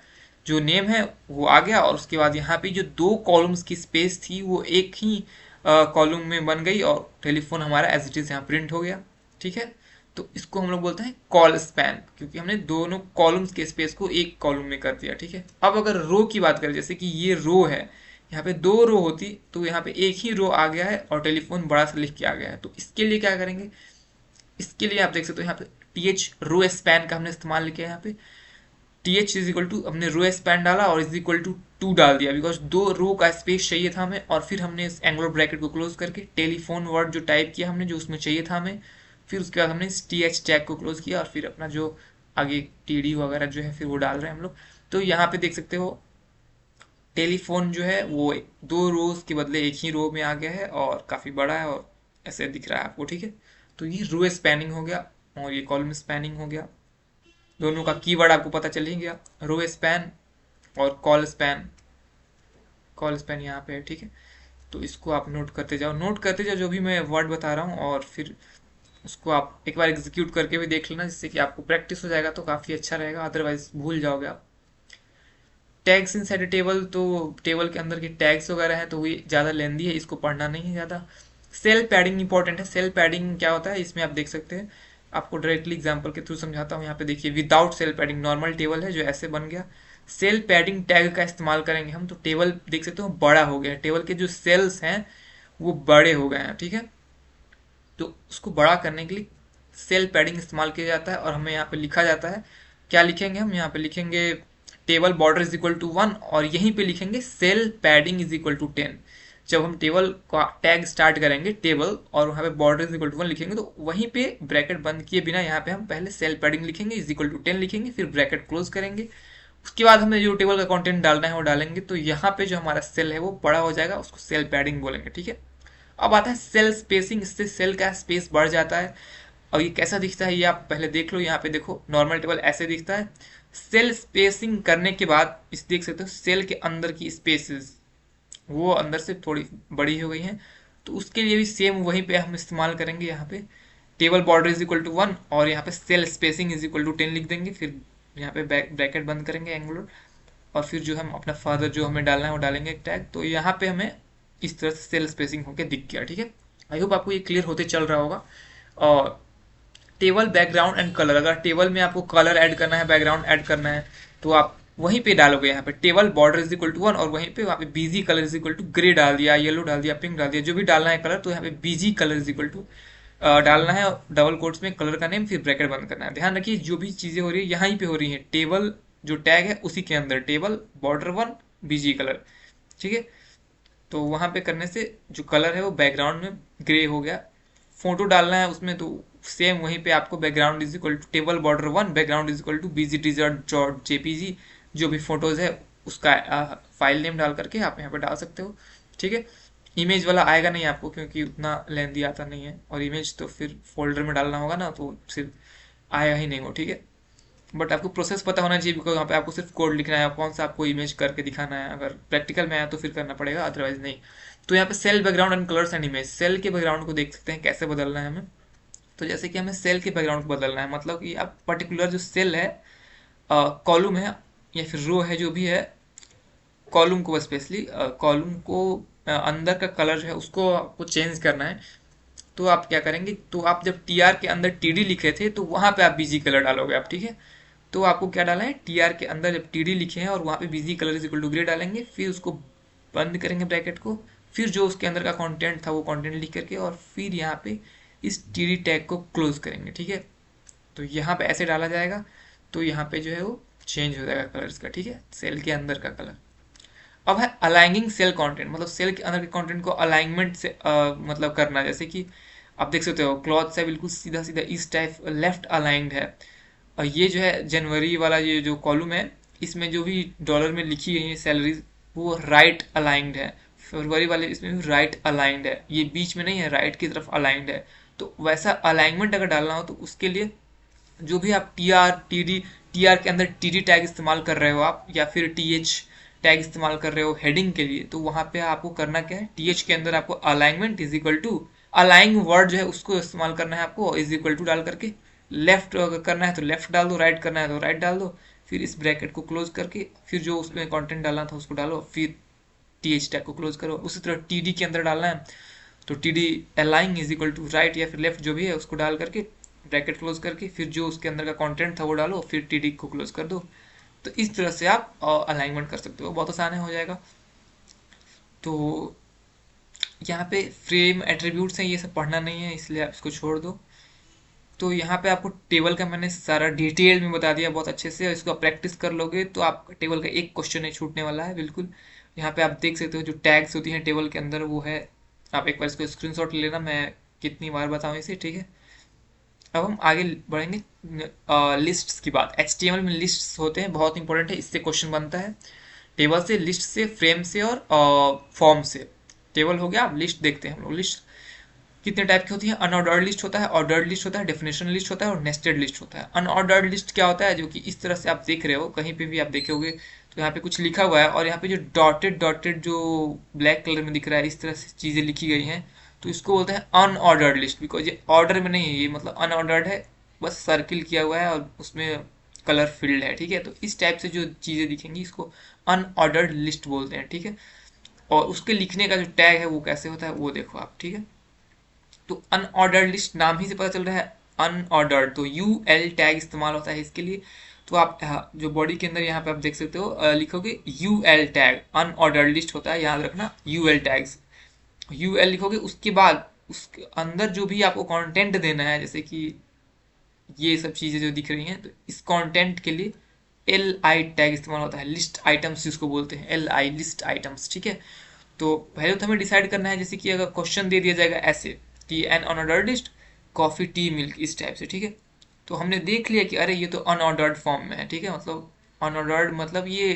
जो नेम है वो आ गया, और उसके बाद यहाँ पे जो दो कॉलम्स की स्पेस थी वो एक ही कॉलम में बन गई, और टेलीफोन हमारा एज इट इज यहाँ प्रिंट हो गया। ठीक है, तो इसको हम लोग बोलते हैं कॉल स्पैन, क्योंकि हमने दोनों कॉलम्स के स्पेस को एक कॉलम में कर दिया। ठीक है, अब अगर रो की बात करें, जैसे कि ये रो है, यहाँ पे दो रो होती तो यहाँ पे एक ही रो आ गया है और टेलीफोन बड़ा सा लिख के आ गया है। तो इसके लिए क्या करेंगे, इसके लिए आप देख सकते हो यहाँ पे टी एच रो स्पैन का हमने इस्तेमाल किया है। यहाँ पे T H is equal to हमने रो स्पैन डाला और इज इक्वल टू 2 डाल दिया, बिकॉज दो रो का स्पेस चाहिए था हमें, और फिर हमने इस एंगुलर ब्रैकेट को क्लोज करके टेलीफोन वर्ड जो टाइप किया हमने, जो उसमें चाहिए था हमें, फिर उसके बाद हमने इस टी एच टैग को क्लोज किया, और फिर अपना जो आगे टी डी वगैरह जो है फिर वो डाल रहे हैं हम लोग। तो यहाँ पे देख सकते हो टेलीफोन जो है वो दो रोज के बदले एक ही रो में आ गया है, और काफ़ी बड़ा है और ऐसे दिख रहा है आपको। ठीक है, तो ये रो स्पैनिंग हो गया और ये कॉलम स्पैनिंग हो गया, दोनों का कीवर्ड आपको पता चल ही गया, रो स्पैन और कॉल स्पैन। कॉल स्पैन यहाँ पे है। ठीक है, तो इसको आप नोट करते जाओ, नोट करते जाओ जो भी मैं वर्ड बता रहा हूँ, और फिर उसको आप एक बार एग्जीक्यूट करके भी देख लेना, जिससे कि आपको प्रैक्टिस हो जाएगा, तो काफ़ी अच्छा रहेगा, अदरवाइज भूल जाओगे आप। टैग्स इन साइड टेबल, तो टेबल के अंदर के टैग्स वगैरह हैं, तो ये ज़्यादा लेंदी है, इसको पढ़ना नहीं है ज़्यादा। सेल पैडिंग इंपॉर्टेंट है। सेल पैडिंग क्या होता है, इसमें आप देख सकते हैं, आपको डायरेक्टली एग्जांपल के थ्रू समझाता हूँ। यहाँ पे देखिए, without cell padding normal table है जो ऐसे बन गया, सेल पैडिंग टैग का इस्तेमाल करेंगे हम, तो टेबल देख सकते हो बड़ा हो गया, टेबल के जो सेल्स हैं वो बड़े हो गए हैं। ठीक है, तो उसको बड़ा करने के लिए सेल पैडिंग इस्तेमाल किया जाता है, और हमें यहाँ पे लिखा जाता है, क्या लिखेंगे हम यहाँ पे लिखेंगे table border is equal to 1, और यहीं पे लिखेंगे cell padding is equal to 10। जब हम टेबल का टैग स्टार्ट करेंगे टेबल, और वहाँ पे बॉर्डर इज इक्वल टू 1 लिखेंगे, तो वहीं पे ब्रैकेट बंद किए बिना यहाँ पे हम पहले सेल पैडिंग लिखेंगे, इज इक्वल टू 10 लिखेंगे, फिर ब्रैकेट क्लोज करेंगे, उसके बाद हमें जो टेबल का कंटेंट डालना है वो डालेंगे, तो यहाँ पे जो हमारा सेल है वो बड़ा हो जाएगा, उसको सेल पैडिंग बोलेंगे। ठीक है, अब आता है सेल स्पेसिंग, इससे सेल का स्पेस बढ़ जाता है। और ये कैसा दिखता है ये आप पहले देख लो, यहाँ पे देखो नॉर्मल टेबल ऐसे दिखता है। सेल स्पेसिंग करने के बाद इस देख सकते हो सेल के अंदर की स्पेसेस वो अंदर से थोड़ी बड़ी हो गई हैं, तो उसके लिए भी सेम वहीं पे हम इस्तेमाल करेंगे। यहाँ पे table border is equal to 1, और यहाँ पे cell spacing is equal to 10 लिख देंगे, फिर यहाँ पे ब्रैकेट बंद करेंगे एंगुलर, और फिर जो हम अपना फर्दर जो हमें डालना है वो डालेंगे एक टैग। तो यहाँ पे हमें इस तरह से सेल स्पेसिंग होके दिख गया। ठीक है, आई होप आपको ये क्लियर होते चल रहा होगा। और टेबल बैकग्राउंड एंड कलर, अगर टेबल में आपको कलर ऐड करना है, बैकग्राउंड ऐड करना है, तो आप वहीं पे डालोगे, यहाँ पे table border is equal to 1, और वहीं पे वहाँ पे BG colour is equal to grey डाल दिया, येलो डाल दिया, पिंक डाल दिया, जो भी डालना है कलर, तो यहाँ पे BG colour is equal to डालना है, डबल कोट्स में कलर का नेम, फिर ब्रैकेट बंद करना है। ध्यान रखिए जो भी चीज़ें हो रही है यहाँ पे हो रही है, टेबल जो टैग है उसी के अंदर टेबल बॉर्डर 1 बीजी कलर। ठीक है, तो वहाँ पे करने से जो कलर है वो बैकग्राउंड में ग्रे हो गया। फोटो डालना है उसमें, तो सेम वहीं पे आपको background is equal to table border 1, background is equal to BG dot JPG, जो भी फोटोज है उसका फाइल नेम डाल करके आप यहाँ पे डाल सकते हो। ठीक है, इमेज वाला आएगा नहीं आपको, क्योंकि उतना लेंदी आता नहीं है, और इमेज तो फिर फोल्डर में डालना होगा ना, तो फिर आएगा ही नहीं वो। ठीक है, बट आपको प्रोसेस पता होना चाहिए, बिकॉज यहाँ पे आपको सिर्फ कोड लिखना है, कौन सा आपको इमेज करके दिखाना है। अगर प्रैक्टिकल में आया तो फिर करना पड़ेगा, अदरवाइज नहीं। तो यहाँ पे cell background and colours and image, cell के बैकग्राउंड को देख सकते हैं कैसे बदलना है हमें। तो जैसे कि हमें सेल के बैकग्राउंड को बदलना है, मतलब कि आप पर्टिकुलर जो सेल है, कॉलम है या फिर रो है, जो भी है, कॉलम को स्पेशली कॉलम को अंदर का कलर जो है उसको आपको चेंज करना है। तो आप क्या करेंगे, तो आप जब टी आर के अंदर टी डी लिखे थे तो वहाँ पे आप बीजी कलर डालोगे आप। ठीक है, तो आपको क्या डालना है, टी आर के अंदर जब टी डी लिखे हैं और वहाँ पे BG colour is equal to grey डालेंगे, फिर उसको बंद करेंगे ब्रैकेट को, फिर जो उसके अंदर का कंटेंट था वो कंटेंट लिख करके, और फिर यहाँ पे इस टी डी टैग को क्लोज करेंगे। ठीक है, तो यहाँ पे ऐसे डाला जाएगा, तो यहाँ पे जो है वो चेंज हो जाएगा कलर्स का। ठीक है, सेल के अंदर का कलर। अब है अलाइनिंग सेल कंटेंट, मतलब सेल के अंदर के कंटेंट को अलाइनमेंट से मतलब करना, जैसे कि आप देख सकते हो क्लॉथ्स है बिल्कुल सीधा सीधा इस टाइप लेफ्ट अलाइंड है। और ये जो है जनवरी वाला ये जो कॉलम है, इसमें जो भी डॉलर में लिखी गई है सैलरीज वो राइट अलाइंड है। फरवरी वाले इसमें भी राइट अलाइंड है, ये बीच में नहीं है, राइट की तरफ अलाइंड है। तो वैसा अलाइनमेंट अगर डालना हो तो उसके लिए जो भी आप टी आर के अंदर टी डी टैग इस्तेमाल कर रहे हो आप, या फिर टी एच टैग इस्तेमाल कर रहे हो हेडिंग के लिए, तो वहां पे आपको करना क्या है, टी एच के अंदर आपको अलाइनमेंट इज इक्वल टू अलाइंग वर्ड जो है उसको इस्तेमाल करना है आपको, इज इक्वल टू डाल करके लेफ्ट करना है तो लेफ्ट डाल दो, राइट करना है तो राइट डाल दो, फिर इस ब्रैकेट को क्लोज करके फिर जो उसमें कंटेंट डालना था उसको डालो, फिर टी एच टैग को क्लोज करो। उसी तरह टी डी के अंदर डालना है तो टी डी अलाइंग इज इक्वल टू राइट या फिर लेफ्ट जो भी है उसको डाल करके ब्रैकेट क्लोज करके फिर जो उसके अंदर का कंटेंट था वो डालो, फिर टी डी को क्लोज कर दो। तो इस तरह से आप अलाइनमेंट कर सकते हो, बहुत आसान है, हो जाएगा। तो यहाँ पे फ्रेम एट्रीब्यूट्स हैं, ये सब पढ़ना नहीं है इसलिए आप इसको छोड़ दो। तो यहाँ पे आपको टेबल का मैंने सारा डिटेल में बता दिया बहुत अच्छे से, और इसको आप प्रैक्टिस कर लोगे तो आप टेबल का एक क्वेश्चन नहीं छूटने वाला है बिल्कुल। यहाँ पे आप देख सकते हो जो टैग्स होती हैं टेबल के अंदर वो है, आप एक बार इसको स्क्रीनशॉट ले लेना, मैं कितनी बार बताऊँ इसे, ठीक है। अब हम आगे बढ़ेंगे लिस्ट्स की बात। एचटीएमएल में लिस्ट्स होते हैं, बहुत इंपॉर्टेंट है, इससे क्वेश्चन बनता है टेबल से, लिस्ट से, फ्रेम से और फॉर्म से। टेबल हो गया, अब लिस्ट देखते हैं हम लोग। लिस्ट कितने टाइप की होती है, अनऑर्डर्ड लिस्ट होता है, ऑर्डर्ड लिस्ट होता है, डेफिनेशन लिस्ट होता है और नेस्टेड लिस्ट होता है। अनऑर्डर्ड लिस्ट क्या होता है, जो कि इस तरह से आप देख रहे हो, कहीं पे भी आप देखोगे तो यहाँ पे कुछ लिखा हुआ है और यहाँ पे जो डॉटेड डॉटेड जो ब्लैक कलर में दिख रहा है, इस तरह से चीजें लिखी गई हैं, तो इसको बोलते हैं अनऑर्डर्ड लिस्ट, बिकॉज ये ऑर्डर में नहीं है, ये मतलब अनऑर्डर्ड है, बस सर्किल किया हुआ है और उसमें कलर फिल्ड है, ठीक है। तो इस टाइप से जो चीजें दिखेंगी इसको अनऑर्डर्ड लिस्ट बोलते हैं, ठीक है। और उसके लिखने का जो टैग है वो कैसे होता है वो देखो आप, ठीक है। तो अनऑर्डर्ड लिस्ट नाम ही से पता चल रहा है अनऑर्डर्ड, तो यू एल टैग इस्तेमाल होता है इसके लिए। तो आप जो बॉडी के अंदर यहाँ पे आप देख सकते हो लिखोगे U L tag, unordered list होता है, याद रखना U L tags, U L लिखोगे, उसके बाद उसके अंदर जो भी आपको कंटेंट देना है, जैसे कि ये सब चीजें जो दिख रही हैं, तो इस कंटेंट के लिए एल आई टैग इस्तेमाल होता है, लिस्ट आइटम्स जिसको बोलते हैं, एल आई लिस्ट आइटम्स, ठीक है। तो पहले तो हमें डिसाइड करना है, जैसे कि अगर क्वेश्चन दे दिया जाएगा ऐसे कि an unordered list coffee tea milk, इस टाइप से, ठीक है। तो हमने देख लिया कि अरे ये तो अनऑर्डर्ड फॉर्म में है, ठीक है, मतलब अनऑर्डर्ड मतलब ये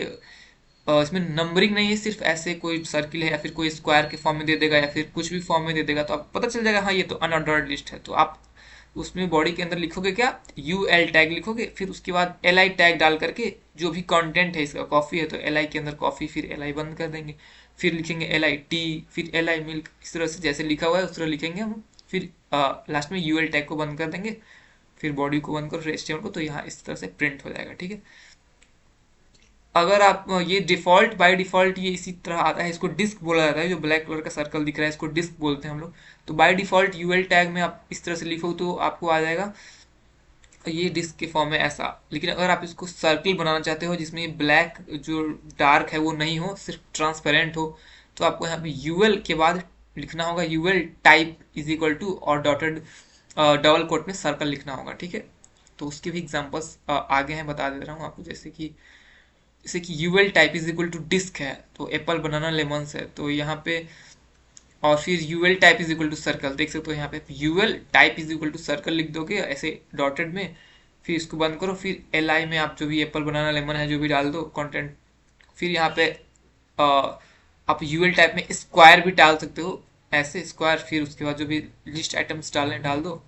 इसमें नंबरिंग नहीं है, सिर्फ ऐसे कोई सर्किल है या फिर कोई स्क्वायर के फॉर्म में दे देगा या फिर कुछ भी फॉर्म में दे देगा, तो आप पता चल जाएगा हाँ ये तो अनऑर्डर्ड लिस्ट है। तो आप उसमें बॉडी के अंदर लिखोगे क्या, यू एल टैग लिखोगे, फिर उसके बाद एल आई टैग डाल करके जो भी कंटेंट है इसका, कॉफी है तो एल आई के अंदर कॉफी, फिर एल आई बंद कर देंगे, फिर लिखेंगे एल आई टी, फिर एल आई मिल्क, इस तरह से जैसे लिखा हुआ है उस तरह लिखेंगे हम, फिर लास्ट में यूएल टैग को बंद कर देंगे, फिर बॉडी को बंद करो, फिर एचटीएमएल को, तो यहाँ इस तरह से प्रिंट हो जाएगा, ठीक है। अगर आप ये डिफॉल्ट बाय डिफॉल्ट ये इसी तरह आता है, इसको डिस्क बोला जाता है, जो ब्लैक कलर का सर्कल दिख रहा है इसको डिस्क बोलते हैं हम लोग। तो बाय डिफॉल्ट यूएल टैग में आप इस तरह से लिखो तो आपको आ जाएगा ये डिस्क के फॉर्म में ऐसा। लेकिन अगर आप इसको सर्किल बनाना चाहते हो जिसमें ब्लैक जो डार्क है वो नहीं हो, सिर्फ ट्रांसपेरेंट हो, तो आपको यहाँ पे यूएल के बाद लिखना होगा UL type is equal to और डॉटेड डबल कोट में सर्कल लिखना होगा, ठीक है। तो उसके भी एग्जांपल्स आगे हैं, बता दे रहा हूँ आपको, जैसे कि UL type is equal to disc है तो एप्पल बनाना लेमन्स है, तो यहाँ पे और फिर UL type is equal to circle, देख सकते हो यहाँ पे UL type is equal to circle लिख दोगे ऐसे डॉटेड में, फिर इसको बंद करो, फिर एल आई में आप जो भी एप्पल बनाना लेमन है जो भी डाल दो कंटेंट, फिर यहाँ पे अ, आप यूएल टाइप में स्क्वायर भी डाल सकते हो ऐसे स्क्वायर, फिर उसके बाद जो भी लिस्ट आइटम्स डालने डाल दो।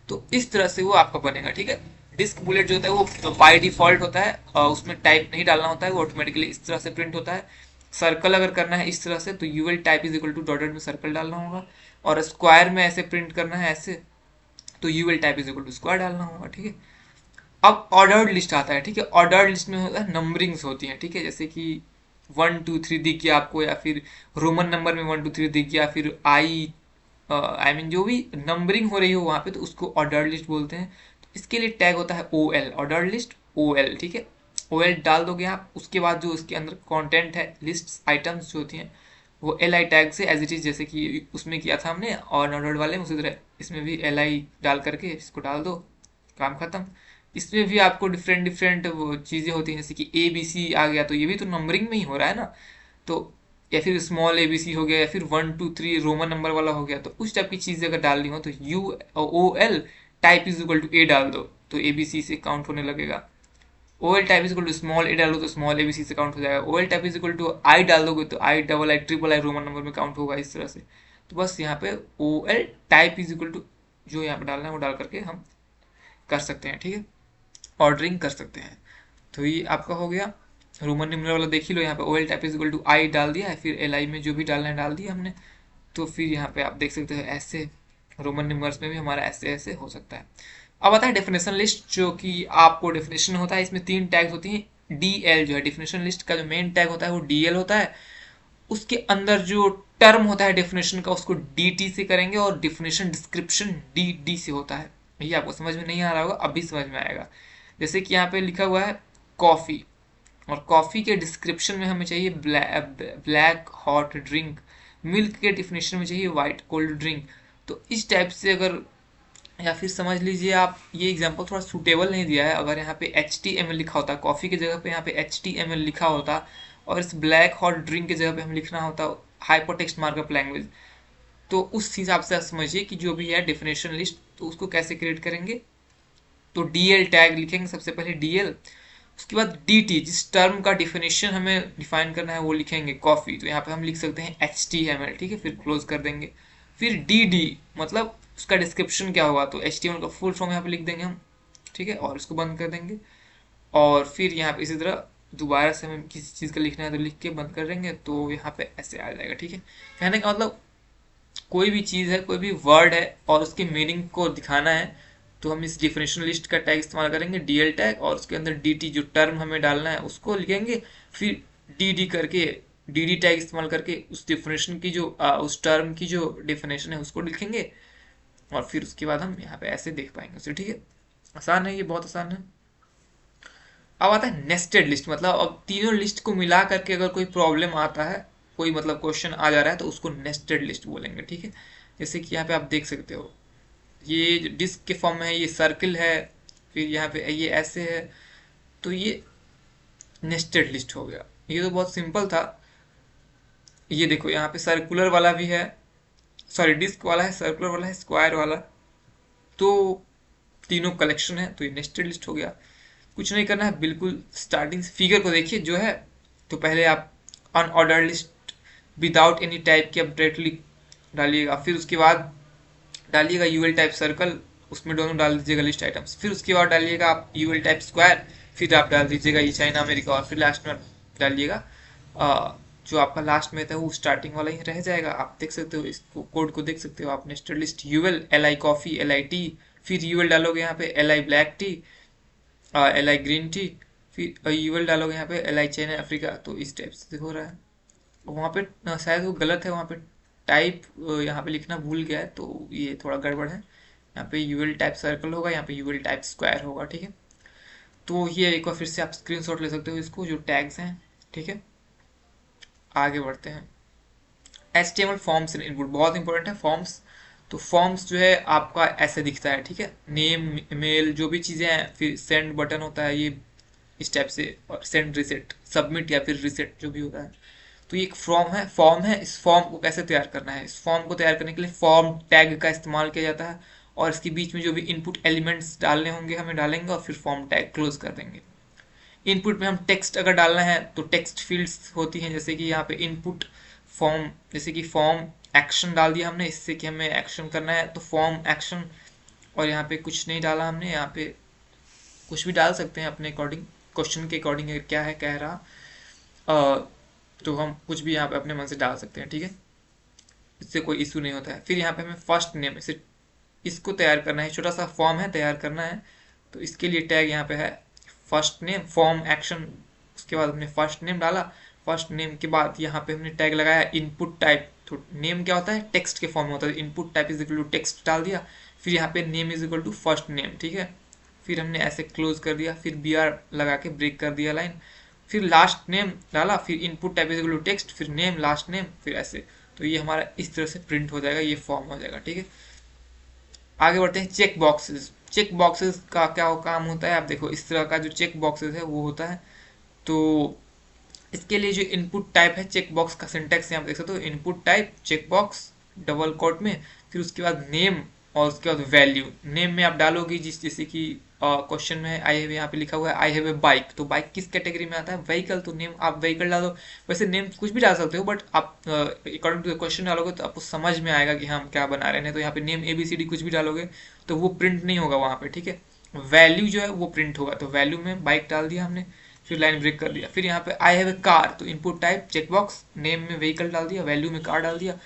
तो इस तरह से वो आपका बनेगा, ठीक है। डिस्क बुलेट जो होता है वो बाय डिफॉल्ट होता है, उसमें टाइप नहीं डालना होता है, वो ऑटोमेटिकली इस तरह से प्रिंट होता है। सर्कल अगर करना है इस तरह से तो UL type is equal to dotted में सर्कल डालना होगा, और स्क्वायर में ऐसे प्रिंट करना है ऐसे तो UL type is equal to square डालना होगा, ठीक है। अब ऑर्डर्ड लिस्ट आता है, ठीक है। ऑर्डर्ड लिस्ट में होता है नंबरिंग्स होती हैं, ठीक है, जैसे कि 1 2 3 दिख गया आपको, या फिर रोमन नंबर में 1 2 3 दिख गया, फिर आई मीन जो भी नंबरिंग हो रही हो वहां पे, तो उसको ऑर्डर्ड लिस्ट बोलते हैं। तो इसके लिए टैग होता है O L, ordered list O L, ठीक है। ओ एल डाल दोगे आप, उसके बाद जो उसके अंदर कंटेंट है, लिस्ट आइटम्स जो होती हैं वो एल आई टैग से एज इट इज, जैसे कि उसमें किया था हमने और ऑर्डर्ड वाले में, उसी तरह इसमें भी एल आई डाल करके इसको डाल दो, काम खत्म। इसमें भी आपको डिफरेंट डिफरेंट वो चीज़ें होती हैं, जैसे कि ए बी सी आ गया तो ये भी तो नंबरिंग में ही हो रहा है ना, तो या फिर स्मॉल ABC हो गया, या फिर 1 2 3 रोमन नंबर वाला हो गया, तो उस टाइप की चीज़ अगर डालनी हो तो UOL type is equal to A डाल दो तो ABC से काउंट होने लगेगा। OL type is equal to small A डालो तो स्मॉल ABC से काउंट हो जाएगा। OL type is equal to I डाल दोगे तो I रोमन नंबर में काउंट होगा, इस तरह से। तो बस यहाँ पे OL type is equal to जो यहाँ पे डालना है वो डाल करके हम कर सकते हैं, ठीक है, ऑर्डरिंग कर सकते हैं। तो ये आपका हो गया रोमन न्यूमरल वाला, देख ही लो यहाँ पे OL type is equal to I डाल दिया है, फिर LI में जो भी डालना है डाल दिया हमने। तो फिर यहाँ पे आप देख सकते हो ऐसे रोमन नंबर्स में भी हमारा ऐसे ऐसे हो सकता है। अब आता है डेफिनेशन लिस्ट, जो कि आपको डेफिनेशन होता है, इसमें 3 टैग्स होती हैं। DL जो है डेफिनेशन लिस्ट का जो मेन टैग होता है वो DL होता है। उसके अंदर जो टर्म होता है डेफिनेशन का उसको DT से करेंगे, और डेफिनेशन डिस्क्रिप्शन DD से होता है। ये आपको समझ में नहीं आ रहा होगा, अभी समझ में आएगा। जैसे कि यहाँ पे लिखा हुआ है कॉफ़ी, और कॉफ़ी के डिस्क्रिप्शन में हमें चाहिए ब्लैक हॉट ड्रिंक, मिल्क के डिफिनेशन में चाहिए वाइट कोल्ड ड्रिंक। तो इस टाइप से अगर, या फिर समझ लीजिए आप, ये एग्जांपल थोड़ा सूटेबल नहीं दिया है। अगर यहाँ पे HTML लिखा होता, कॉफ़ी की जगह पे यहाँ पे HTML लिखा होता, और इस ब्लैक हॉट ड्रिंक की जगह पे हम लिखना होता हाइपरटेक्स्ट मार्कअप लैंग्वेज, तो उस हिसाब से आप समझिए कि जो भी है डेफिनेशन लिस्ट, तो उसको कैसे क्रिएट करेंगे। तो DL टैग लिखेंगे सबसे पहले DL, उसके बाद DT जिस टर्म का डिफिनेशन हमें डिफाइन करना है वो लिखेंगे कॉफ़ी, तो यहाँ पे हम लिख सकते हैं HTML, ठीक है, फिर क्लोज कर देंगे। फिर DD मतलब उसका डिस्क्रिप्शन क्या होगा, तो HTML का फुल फॉर्म यहाँ पे लिख देंगे हम, ठीक है, और इसको बंद कर देंगे। और फिर यहाँ पे इसी तरह दोबारा से हमें किसी चीज़ का लिखना है तो लिख के बंद कर देंगे, तो यहाँ पे ऐसे आ जाएगा, ठीक है। कहने का मतलब कोई भी चीज़ है, कोई भी वर्ड है, और उसके मीनिंग को दिखाना है, तो हम इस डिफिनेशन लिस्ट का टैग इस्तेमाल करेंगे DL टैग, और उसके अंदर DT जो टर्म हमें डालना है उसको लिखेंगे। फिर DD करके DD टैग इस्तेमाल करके उस डिफिनेशन की जो उस टर्म की जो डिफिनेशन है उसको लिखेंगे, और फिर उसके बाद हम यहाँ पे ऐसे देख पाएंगे उसे, ठीक है। आसान है, ये बहुत आसान है। अब आता है नेस्टेड लिस्ट, मतलब अब तीनों लिस्ट को मिला करके अगर कोई प्रॉब्लम आता है, कोई मतलब क्वेश्चन आ जा रहा है, तो उसको नेस्टेड लिस्ट बोलेंगे, ठीक है। जैसे कि यहाँ पे आप देख सकते हो, ये डिस्क के फॉर्म में है, ये सर्किल है, फिर यहाँ पे ये ऐसे है, तो ये नेस्टेड लिस्ट हो गया। ये तो बहुत सिंपल था। ये देखो यहाँ पे सर्कुलर वाला भी है, सॉरी डिस्क वाला है, सर्कुलर वाला है, स्क्वायर वाला, तो तीनों कलेक्शन है, तो ये नेस्टेड लिस्ट हो गया। कुछ नहीं करना है, बिल्कुल स्टार्टिंग से फिगर को देखिए जो है, तो पहले आप unordered list without any type की आप डायरेक्टली डालिएगा, फिर उसके बाद डालिएगा यूएल टाइप सर्कल, उसमें दोनों डाल दीजिएगा लिस्ट आइटम्स, फिर उसके बाद डालिएगा आप यूएल टाइप स्क्वायर, फिर आप डाल दीजिएगा ये चाइना अमेरिका, और फिर लास्ट में डालिएगा जो आपका लास्ट में था वो स्टार्टिंग वाला ही रह जाएगा। आप देख सकते हो, इस कोड को देख सकते हो आप, nested list UL LI coffee LI tea, फिर यूएल डालोगे यहाँ पे LI black tea, LI green tea, फिर यूएल डालोगे यहाँ पे LI चाइना अफ्रीका, तो इस टाइप से हो रहा है। वहाँ पे शायद वो गलत है, वहाँ पे टाइप यहाँ पे लिखना भूल गया है, तो ये थोड़ा गड़बड़ है। यहाँ पे यूएल टाइप सर्कल होगा, यहाँ पे यूएल टाइप स्क्वायर होगा, ठीक है। तो ये एक बार फिर से आप स्क्रीनशॉट ले सकते हो इसको, जो टैग्स हैं, ठीक है। आगे बढ़ते हैं। HTML फॉर्म्स इन इनपुट बहुत इंपॉर्टेंट है, फॉर्म्स। तो फॉर्म्स जो है आपका ऐसे दिखता है, ठीक है, नेम मेल जो भी चीज़ें हैं, फिर सेंड बटन होता है ये इस टाइप से, और सेंड रिसेट सबमिट या फिर रिसेट जो भी होता है। तो ये एक फॉर्म है। इस फॉर्म को कैसे तैयार करना है, इस फॉर्म को तैयार करने के लिए फॉर्म टैग का इस्तेमाल किया जाता है, और इसके बीच में जो भी इनपुट एलिमेंट्स डालने होंगे हमें डालेंगे, और फिर फॉर्म टैग क्लोज कर देंगे। इनपुट में हम टेक्स्ट अगर डालना है तो टेक्स्ट फील्ड्स होती हैं, जैसे कि यहाँ पे इनपुट फॉर्म, जैसे कि फॉर्म एक्शन डाल दिया हमने, इससे कि हमें एक्शन करना है, तो फॉर्म एक्शन, और यहाँ पे कुछ नहीं डाला हमने, यहाँ पे कुछ भी डाल सकते हैं अपने अकॉर्डिंग, क्वेश्चन के अकॉर्डिंग क्या है कह रहा, तो हम कुछ भी यहाँ पे अपने मन से डाल सकते हैं, ठीक है, इससे कोई इशू नहीं होता है। फिर यहाँ पे हमें फर्स्ट नेम, इसे इसको तैयार करना है, छोटा सा फॉर्म है तैयार करना है, तो इसके लिए टैग यहाँ पे है फर्स्ट नेम फॉर्म एक्शन, उसके बाद हमने फर्स्ट नेम डाला, फर्स्ट नेम के बाद यहाँ पे हमने टैग लगाया इनपुट टाइप, तो नेम क्या होता है, टेक्स्ट के फॉर्म में होता है, input type is equal to text डाल दिया, फिर यहाँ पे name is equal to first name, ठीक है, फिर हमने ऐसे क्लोज कर दिया, फिर BR लगा के ब्रेक कर दिया लाइन, फिर लास्ट नेम डाला, फिर input type is equal to text, फिर नेम लास्ट नेम, फिर ऐसे, तो ये हमारा इस तरह से प्रिंट हो जाएगा, ये फॉर्म हो जाएगा, ठीक है। आगे बढ़ते हैं चेक बॉक्सेस। चेक बॉक्सेस का क्या काम होता है, आप देखो इस तरह का जो चेक बॉक्सेस है वो होता है, तो इसके लिए जो इनपुट टाइप है चेक बॉक्स का सिंटैक्स यहाँ पे देख सकते हो, input type check box double quote में, फिर उसके बाद नेम और उसके बाद वैल्यू। नेम में आप डालोगे जैसे कि क्वेश्चन में आई हैव यहाँ पे लिखा हुआ है आई हैव ए बाइक, तो बाइक किस कैटेगरी में आता है, व्हीकल, तो नेम आप व्हीकल डालो। वैसे नेम कुछ भी डाल सकते हो, बट आप अकॉर्डिंग टू द क्वेश्चन डालोगे तो आपको समझ में आएगा कि हम क्या बना रहे हैं। तो यहाँ पे नेम ABCD कुछ भी डालोगे तो वो प्रिंट नहीं होगा वहाँ पे, ठीक है। वैल्यू जो है वो प्रिंट होगा, तो वैल्यू में बाइक डाल दिया हमने, फिर लाइन ब्रेक कर दिया। फिर यहाँ पे आई हैव ए कार, तो इनपुट टाइप चेकबॉक्स, नेम में व्हीकल डाल दिया, वैल्यू में कार डाल दिया,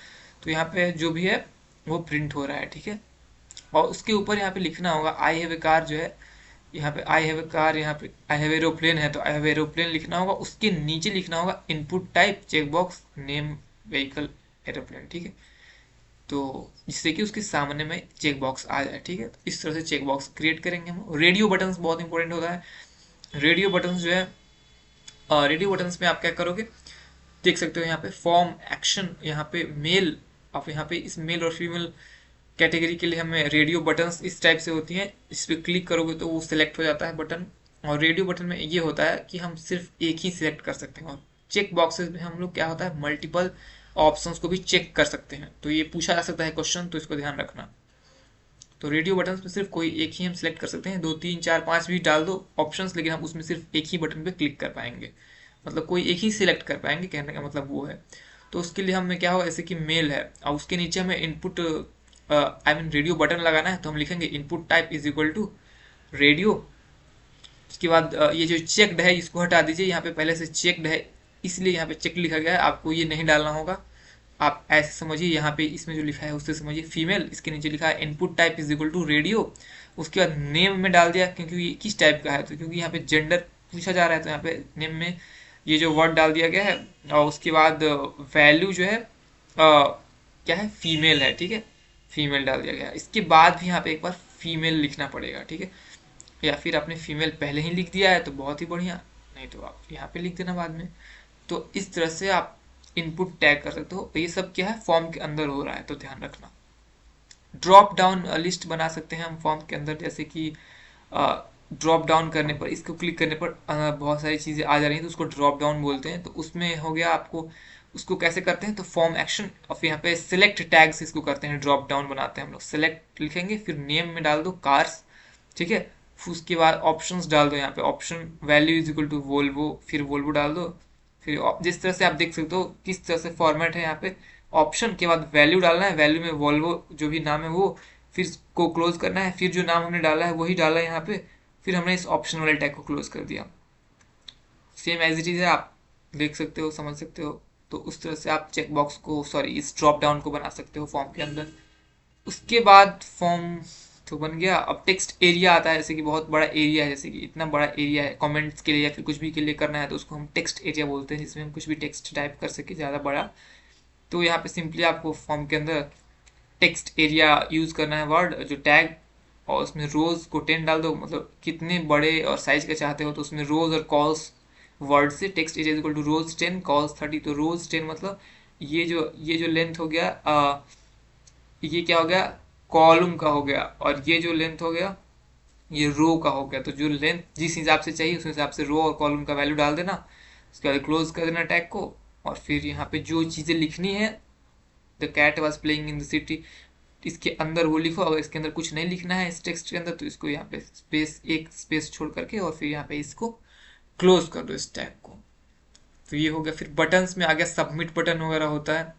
तो यहाँ पे जो भी है वो प्रिंट हो रहा है, ठीक है। और उसके ऊपर यहाँ पे लिखना होगा आई हैव ए कार जो है, यहाँ पे आई हैव ए कार, यहाँ पे आई हैव एरोप्लेन है तो आई हैव एरोप्लेन लिखना होगा, उसके नीचे लिखना होगा input type checkbox name vehicle aeroplane, ठीक है। तो जिससे कि उसके सामने में चेक बॉक्स आ जाए, ठीक है। तो इस तरह से चेक बॉक्स क्रिएट करेंगे हम। रेडियो बटन्स बहुत इंपॉर्टेंट होता है। रेडियो बटन्स जो है, रेडियो बटन्स में आप क्या करोगे, देख सकते हो यहाँ पे फॉर्म एक्शन, यहाँ पे मेल, आप यहाँ पे इस मेल और फीमेल कैटेगरी के लिए हमें रेडियो बटन्स इस टाइप से होती हैं, इस पर क्लिक करोगे तो वो सिलेक्ट हो जाता है बटन। और रेडियो बटन में ये होता है कि हम सिर्फ एक ही सिलेक्ट कर सकते हैं, और चेक बॉक्सेस में हम लोग क्या होता है मल्टीपल ऑप्शंस को भी चेक कर सकते हैं। तो ये पूछा जा सकता है क्वेश्चन, तो इसको ध्यान रखना। तो रेडियो बटन में सिर्फ कोई एक ही हम सिलेक्ट कर सकते हैं, 2 3 4 5 भी डाल दो ऑप्शंस, लेकिन हम उसमें सिर्फ एक ही बटन पे क्लिक कर पाएंगे, मतलब कोई एक ही सिलेक्ट कर पाएंगे, कहने का मतलब वो है। तो उसके लिए हमें क्या होगा, जैसे कि मेल है और उसके नीचे हमें input I mean radio button लगाना है, तो हम लिखेंगे input type is equal to radio. उसके बाद ये जो चेक्ड है इसको हटा दीजिए, यहाँ पे पहले से चेक्ड है इसलिए यहाँ पे चेक लिखा गया है, आपको ये नहीं डालना होगा। आप ऐसे समझिए, यहाँ पे इसमें जो लिखा है उससे समझिए फीमेल, इसके नीचे लिखा है input type is equal to radio. उसके बाद नेम में डाल दिया, क्योंकि ये किस टाइप का है, तो क्योंकि यहाँ पे जेंडर पूछा जा रहा है तो यहाँ पे नेम में ये जो वर्ड डाल दिया गया है। और उसके बाद वैल्यू जो है क्या है, फीमेल है, ठीक है, फीमेल डाल दिया गया। इसके बाद भी यहाँ पे एक बार फीमेल लिखना पड़ेगा, ठीक है। या फिर आपने फीमेल पहले ही लिख दिया है तो बहुत ही बढ़िया, नहीं तो आप यहाँ पे लिख देना बाद में। तो इस तरह से आप इनपुट टैग कर सकते हो। ये सब क्या है फॉर्म के अंदर हो रहा है, तो ध्यान रखना। ड्रॉप डाउन लिस्ट बना सकते हैं हम फॉर्म के अंदर, जैसे कि ड्रॉप डाउन करने पर, इसको क्लिक करने पर बहुत सारी चीज़ें आ जा रही हैं, तो उसको ड्रॉप डाउन बोलते हैं। तो उसमें हो गया आपको, उसको कैसे करते हैं, तो फॉर्म एक्शन और फिर यहाँ पे सिलेक्ट टैग्स इसको करते हैं, ड्रॉप डाउन बनाते हैं हम लोग। सिलेक्ट लिखेंगे, फिर नेम में डाल दो कार्स, ठीक है। फिर उसके बाद ऑप्शंस डाल दो, यहाँ पे option value is equal to Volvo, फिर वोल्वो डाल दो। फिर जिस तरह से आप देख सकते हो किस तरह से फॉर्मेट है, यहाँ पे ऑप्शन के बाद वैल्यू डालना है, वैल्यू में वोल्वो जो भी नाम है वो, फिर को क्लोज करना है, फिर जो नाम हमने डाला है वही डाला है यहाँ पे, फिर हमने इस ऑप्शन वाले टैग को क्लोज कर दिया। सेम एज इट इज है, आप देख सकते हो, समझ सकते हो। तो उस तरह से आप चेक बॉक्स को, सॉरी इस ड्रॉप डाउन को बना सकते हो फॉर्म के अंदर। उसके बाद फॉर्म तो बन गया। अब टेक्स्ट एरिया आता है, जैसे कि बहुत बड़ा एरिया है, जैसे कि इतना बड़ा एरिया है कमेंट्स के लिए या फिर कुछ भी के लिए करना है, तो उसको हम टेक्स्ट एरिया बोलते हैं, जिसमें हम कुछ भी टेक्स्ट टाइप कर सके ज़्यादा बड़ा। तो यहाँ पे सिंपली आपको फॉर्म के अंदर टेक्स्ट एरिया यूज़ करना है वर्ड जो टैग, और उसमें रोज़ को 10 डाल दो, मतलब कितने बड़े और साइज का चाहते हो, तो उसमें रोज़ और कॉल्स वर्ड से text area equal to rose 10 calls 30। तो रोज़ 10 मतलब ये जो लेंथ हो गया, ये क्या हो गया, कॉलम का हो गया, और ये जो लेंथ हो गया ये रो का हो गया। तो जो लेंथ जिस हिसाब से चाहिए उस हिसाब से रो और कॉलम का वैल्यू डाल देना। उसके बाद क्लोज कर देना टैग को, और फिर यहाँ पे जो चीज़ें लिखनी है, the cat was playing in the city, इसके अंदर वो लिखो। अगर इसके अंदर कुछ नहीं लिखना है इस टेक्स्ट के अंदर, तो इसको यहाँ पे स्पेस, एक स्पेस छोड़ करके, और फिर यहाँ पे इसको क्लोज कर दो इस टैग को। तो ये हो गया। फिर बटन्स में आ गया सबमिट बटन वगैरह होता है,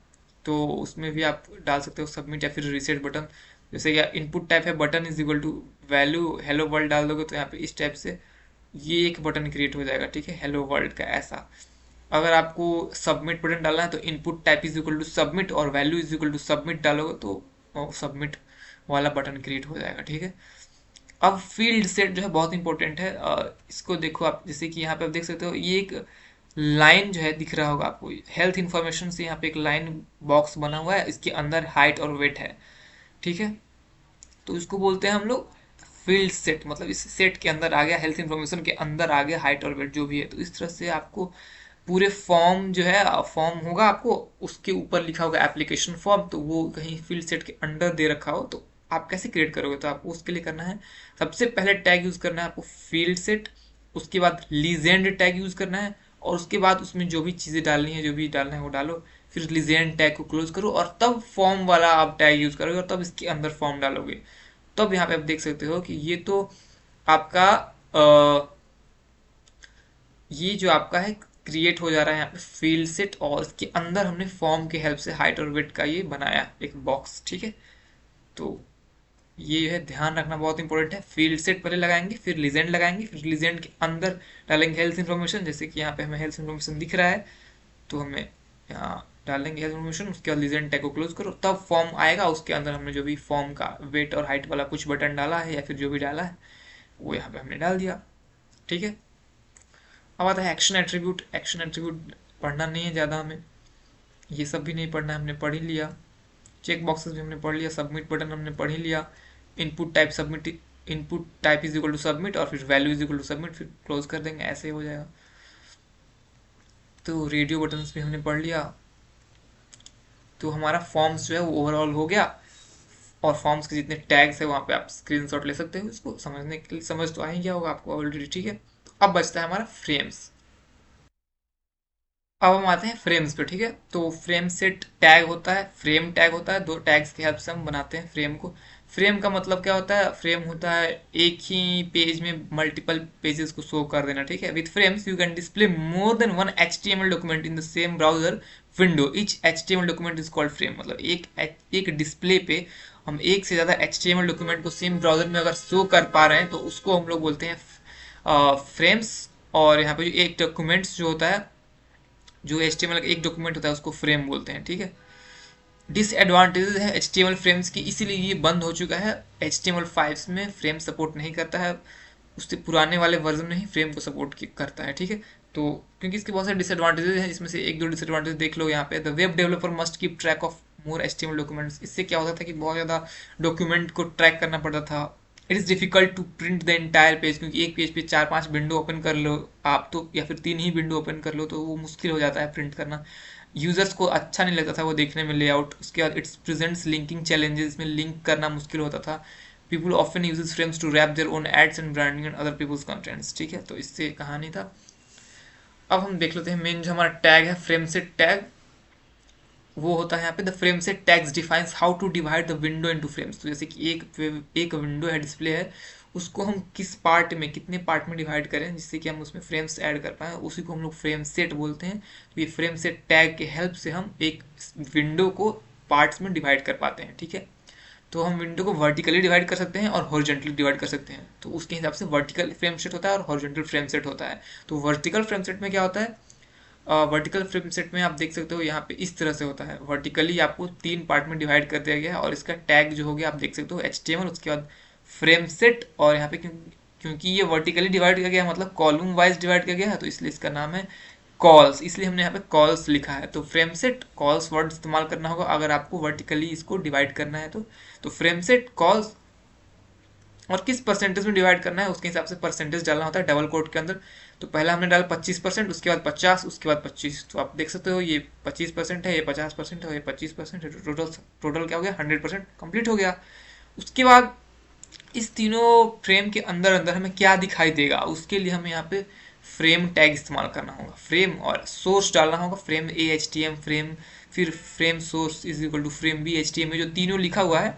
तो उसमें भी आप डाल सकते हो सबमिट या फिर रीसेट बटन। जैसे कि इनपुट टाइप है button is equal to value hello world डाल दोगे, तो यहाँ पे इस टाइप से ये एक बटन क्रिएट हो जाएगा, ठीक है, हेलो वर्ल्ड का ऐसा। अगर आपको सबमिट बटन डालना है तो input type is equal to submit और value is equal to submit डालोगे तो सबमिट वाला बटन क्रिएट हो जाएगा, ठीक है। अब फील्ड सेट जो है बहुत इंपॉर्टेंट है। इसको देखो आप, जैसे कि यहाँ पे आप देख सकते हो ये एक लाइन जो है दिख रहा होगा आपको, हेल्थ इन्फॉर्मेशन से यहाँ पे एक लाइन बॉक्स बना हुआ है, इसके अंदर हाइट और वेट है, ठीक है। तो इसको बोलते हैं हम लोग फील्ड सेट, मतलब इस सेट के अंदर आ गया, हेल्थ इन्फॉर्मेशन के अंदर आ गया हाइट और वेट जो भी है। तो इस तरह से आपको पूरे फॉर्म जो है, फॉर्म होगा आपको उसके ऊपर लिखा होगा एप्लीकेशन फॉर्म, तो वो कहीं फील्ड सेट के अंडर दे रखा हो, तो आप कैसे क्रिएट करोगे, तो आपको उसके लिए करना है, सबसे पहले टैग यूज करना है आपको फील्ड सेट, उसके बाद लीजेंड टैग यूज करना है, और उसके बाद उसमें जो भी चीज़ें डालनी है, जो भी डालना है वो डालो, फिर लीजेंड टैग को क्लोज करो और तब फॉर्म वाला आप टैग यूज करोगे और तब इसके अंदर फॉर्म डालोगे। तब यहाँ पे आप देख सकते हो कि ये तो आपका ये जो आपका है क्रिएट हो जा रहा है यहाँ पे फील्ड सेट, और इसके अंदर हमने फॉर्म के हेल्प से हाइट और वेट का ये बनाया एक बॉक्स। ठीक है, तो ये है, ध्यान रखना बहुत इंपॉर्टेंट है। फील्ड सेट पहले लगाएंगे, फिर लीजेंड लगाएंगे, फिर लीजेंड के अंदर डालेंगे हेल्थ इन्फॉर्मेशन, जैसे कि यहाँ पे हमें हेल्थ इन्फॉर्मेशन दिख रहा है, तो हमें यहाँ डालेंगे हेल्थ इन्फॉर्मेशन। उसके बाद लीजेंड टैग को क्लोज करो, तब फॉर्म आएगा। उसके अंदर हमने जो भी फॉर्म का वेट और हाइट वाला कुछ बटन डाला है या फिर जो भी डाला है वो यहाँ पे हमने डाल दिया। ठीक है, अब आता है एक्शन एट्रीब्यूट। एक्शन एट्रीब्यूट पढ़ना नहीं है ज़्यादा हमें, ये सब भी नहीं पढ़ना है, हमने पढ़ ही लिया। चेक बॉक्सेस भी हमने पढ़ लिया, सबमिट बटन हमने पढ़ ही लिया। Input type submit, input type is equal to submit और फिर value is equal to submit, फिर क्लोज कर देंगे, ऐसे हो जाएगा। तो रेडियो बटन्स भी हमने पढ़ लिया। तो हमारा फॉर्म्स जो है वो ओवरऑल हो गया, और फॉर्म्स के जितने टैग्स है वहाँ पे आप स्क्रीनशॉट ले सकते हो। इसको समझने के लिए, समझ तो आ ही गया होगा आपको ऑलरेडी। ठीक है, तो अब बचता है हमारा फ्रेम्स। अब हम आते हैं फ्रेम्स पे। ठीक है, तो फ्रेम सेट टैग होता है, फ्रेम टैग होता है, दो टैग्स की हेल्प से हम बनाते हैं फ्रेम को। फ्रेम का मतलब क्या होता है? फ्रेम होता है एक ही पेज में मल्टीपल पेजेस को शो कर देना। ठीक है, with frames you can display more than one HTML document in the same browser window. Each HTML document is called frame. मतलब एक डिस्प्ले पे हम एक से ज्यादा HTML डॉक्यूमेंट को सेम ब्राउजर में अगर शो कर पा रहे हैं तो उसको हम लोग बोलते हैं फ्रेम्स। और यहाँ पे जो एक डॉक्यूमेंट्स जो होता है, जो HTML का एक डॉक्यूमेंट होता है उसको फ्रेम बोलते हैं। ठीक है, डिसएडवांटेजेस है HTML फ्रेम्स की, इसीलिए ये बंद हो चुका है। HTML5 में फ्रेम सपोर्ट नहीं करता है, उससे पुराने वाले वर्जन में ही फ्रेम को सपोर्ट करता है। ठीक है, तो क्योंकि इसके बहुत सारे डिसएडवांटेजेस हैं, जिसमें से एक दो डिसएडवांटेज देख लो यहाँ पे। The web developer must keep track of more HTML documents. इससे क्या होता था कि बहुत ज़्यादा डॉक्यूमेंट को ट्रैक करना पड़ता था। It is difficult to print the entire page, क्योंकि एक पेज पे 4-5 विंडो ओपन कर लो आप तो, या फिर 3 ही विंडो ओपन कर लो तो वो मुश्किल हो जाता है प्रिंट करना। यूजर्स को अच्छा नहीं लगता था वो देखने में लेआउट। उसके बाद इट्स प्रेजेंट्स लिंकिंग चैलेंजेस, में लिंक करना मुश्किल होता था। People often uses frames to wrap their own ads and branding and other people's contents. ठीक है, तो इससे कहानी था। अब हम देख लेते हैं मेन जो हमारा टैग है, फ्रेम सेट टैग। वो होता है यहाँ पे the frame set tags defines how to divide the window into frames. तो जैसे कि एक विंडो है, डिस्प्ले है, उसको हम किस पार्ट में, कितने पार्ट में डिवाइड करें जिससे कि हम उसमें फ्रेम्स ऐड कर पाएँ, उसी को हम लोग फ्रेम सेट बोलते हैं। तो ये फ्रेम सेट टैग के हेल्प से हम एक विंडो को पार्ट्स में डिवाइड कर पाते हैं। ठीक है, तो हम विंडो को वर्टिकली डिवाइड कर सकते हैं और हॉरिजॉन्टली डिवाइड कर सकते हैं। तो उसके हिसाब से वर्टिकल फ्रेम सेट होता है और हॉरिजॉन्टल फ्रेम सेट होता है। तो वर्टिकल फ्रेम सेट में क्या होता है? वर्टिकल फ्रेम सेट में आप देख सकते हो यहाँ पे इस तरह से होता है। वर्टिकली आपको 3 पार्ट में डिवाइड कर दिया गया है, और इसका टैग जो हो गया आप देख सकते हो HTML, उसके बाद फ्रेम सेट। और यहाँ पे क्योंकि ये वर्टिकली डिवाइड किया गया है, मतलब कॉलम वाइज डिवाइड किया गया है, तो इसलिए इसका नाम है कॉल्स। इसलिए हमने यहाँ पे कॉल्स लिखा है। तो फ्रेम सेट कॉल्स वर्ड इस्तेमाल करना होगा अगर आपको वर्टिकली इसको डिवाइड करना है तो फ्रेम सेट कॉल्स। और किस परसेंटेज में डिवाइड करना है उसके हिसाब से परसेंटेज डालना होता है डबल कोट के अंदर। तो पहला हमने डाला 25%, उसके बाद 50, उसके बाद 25। तो आप देख सकते हो ये 25% है, ये 50% है, ये 25% है। टोटल टोटल क्या हो गया? 100% कंप्लीट हो गया। उसके बाद इस तीनों फ्रेम के अंदर अंदर हमें क्या दिखाई देगा, उसके लिए हमें यहाँ पे फ्रेम टैग इस्तेमाल करना होगा। फ्रेम और सोर्स डालना होगा, फ्रेम AHTM फ्रेम, फिर frame source is equal to frame BHTM में जो तीनों लिखा हुआ है,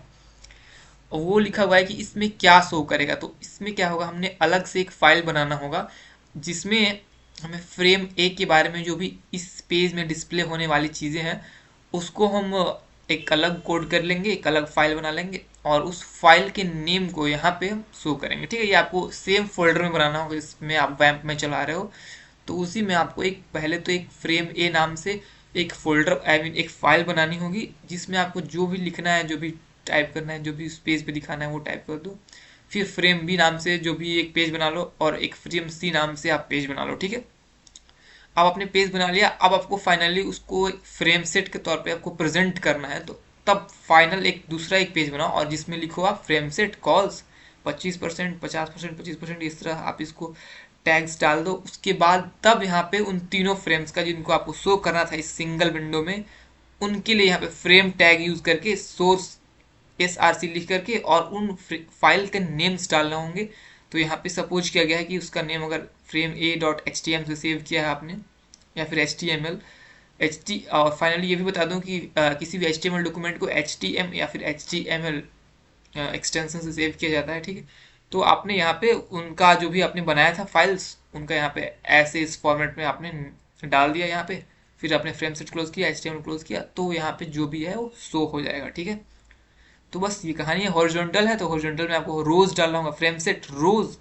वो लिखा हुआ है कि इसमें क्या शो करेगा। तो इसमें क्या होगा, हमने अलग से एक फाइल बनाना होगा जिसमें हमें फ्रेम ए के बारे में जो भी इस पेज में डिस्प्ले होने वाली चीज़ें हैं उसको हम एक अलग कोड कर लेंगे, एक अलग फाइल बना लेंगे, और उस फाइल के नेम को यहाँ पे हम शो करेंगे। ठीक है, ये आपको सेम फोल्डर में बनाना होगा जिसमें आप वैम्प में चला रहे हो। तो उसी में आपको एक पहले तो एक फ्रेम ए नाम से एक फोल्डर, आई मीन एक फाइल बनानी होगी, जिसमें आपको जो भी लिखना है, जो भी टाइप करना है, जो भी उस पेज पे दिखाना है वो टाइप कर दो। फिर फ्रेम बी नाम से जो भी एक पेज बना लो, और एक फ्रेम सी नाम से आप पेज बना लो। ठीक है, अब आपने पेज बना लिया। अब आपको फाइनली उसको फ्रेम सेट के तौर पे आपको प्रेजेंट करना है, तो तब फाइनल एक दूसरा एक पेज बनाओ और जिसमें लिखो आप फ्रेम सेट कॉल्स 25%, 50%, 25%, इस तरह आप इसको टैग्स डाल दो। उसके बाद तब यहाँ पे उन तीनों फ्रेम्स का जिनको आपको शो करना था इस सिंगल विंडो में, उनके लिए यहाँ पे फ्रेम टैग यूज करके सोर्स SRC लिख करके और उन फाइल के नेम्स डालने होंगे। तो यहाँ पे सपोज किया गया है कि उसका नेम अगर frame a.htm से सेव किया है आपने, या फिर HTML और फाइनली ये भी बता दूं कि किसी भी HTML डॉक्यूमेंट को HTM या फिर HTML एक्सटेंशन से सेव किया जाता है, ठीक है। तो आपने यहाँ पे उनका जो भी आपने बनाया था फाइल्स, उनका यहाँ पे ऐसे इस फॉर्मेट में आपने डाल दिया यहाँ पे, फिर आपने फ्रेम सेट क्लोज किया, HTML क्लोज किया, तो यहाँ पे जो भी है वो शो हो जाएगा, ठीक है। तो बस ये कहानी है। हॉरिजॉन्टल है तो हॉरिजॉन्टल में आपको रोज डालना होगा, फ्रेम सेट रोज,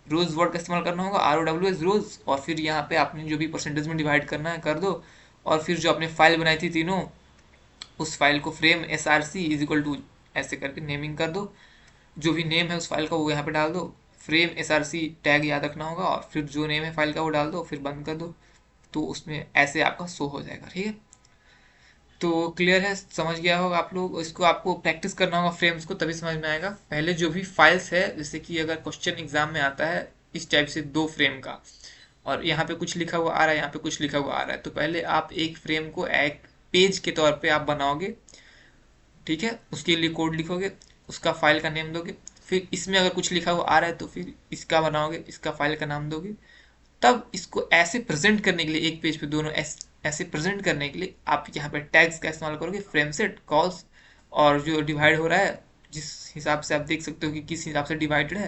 रोज वर्ड का इस्तेमाल करना होगा, ROWS रोज, और फिर यहाँ पे आपने जो भी परसेंटेज में डिवाइड करना है कर दो, और फिर जो आपने फाइल बनाई थी तीनों, उस फाइल को frame SRC is equal to ऐसे करके नेमिंग कर दो, जो भी नेम है उस फाइल का वो यहाँ पे डाल दो, फ्रेम SRC टैग याद रखना होगा, और फिर जो नेम है फाइल का वो डाल दो, फिर बंद कर दो, तो उसमें ऐसे आपका शो हो जाएगा, ठीक है। तो क्लियर है, समझ गया होगा आप लोग। इसको आपको प्रैक्टिस करना होगा फ्रेम्स को, तभी समझ में आएगा। पहले जो भी फाइल्स है, जैसे कि अगर क्वेश्चन एग्जाम में आता है इस टाइप से 2 फ्रेम का, और यहाँ पे कुछ लिखा हुआ आ रहा है, यहाँ पे कुछ लिखा हुआ आ रहा है, तो पहले आप एक फ्रेम को एक पेज के तौर पे आप बनाओगे, ठीक है। उसके लिए कोड लिखोगे, उसका फाइल का नेम दोगे, फिर इसमें अगर कुछ लिखा हुआ आ रहा है तो फिर इसका बनाओगे, इसका फाइल का नाम दोगे। तब इसको ऐसे प्रेजेंट करने के लिए एक पेज पे दोनों ऐसे प्रेजेंट करने के लिए आप यहाँ पे टैग्स का इस्तेमाल करोगे, फ्रेम सेट, कॉल्स, और जो डिवाइड हो रहा है जिस हिसाब से आप देख सकते हो कि किस हिसाब से डिवाइडेड है,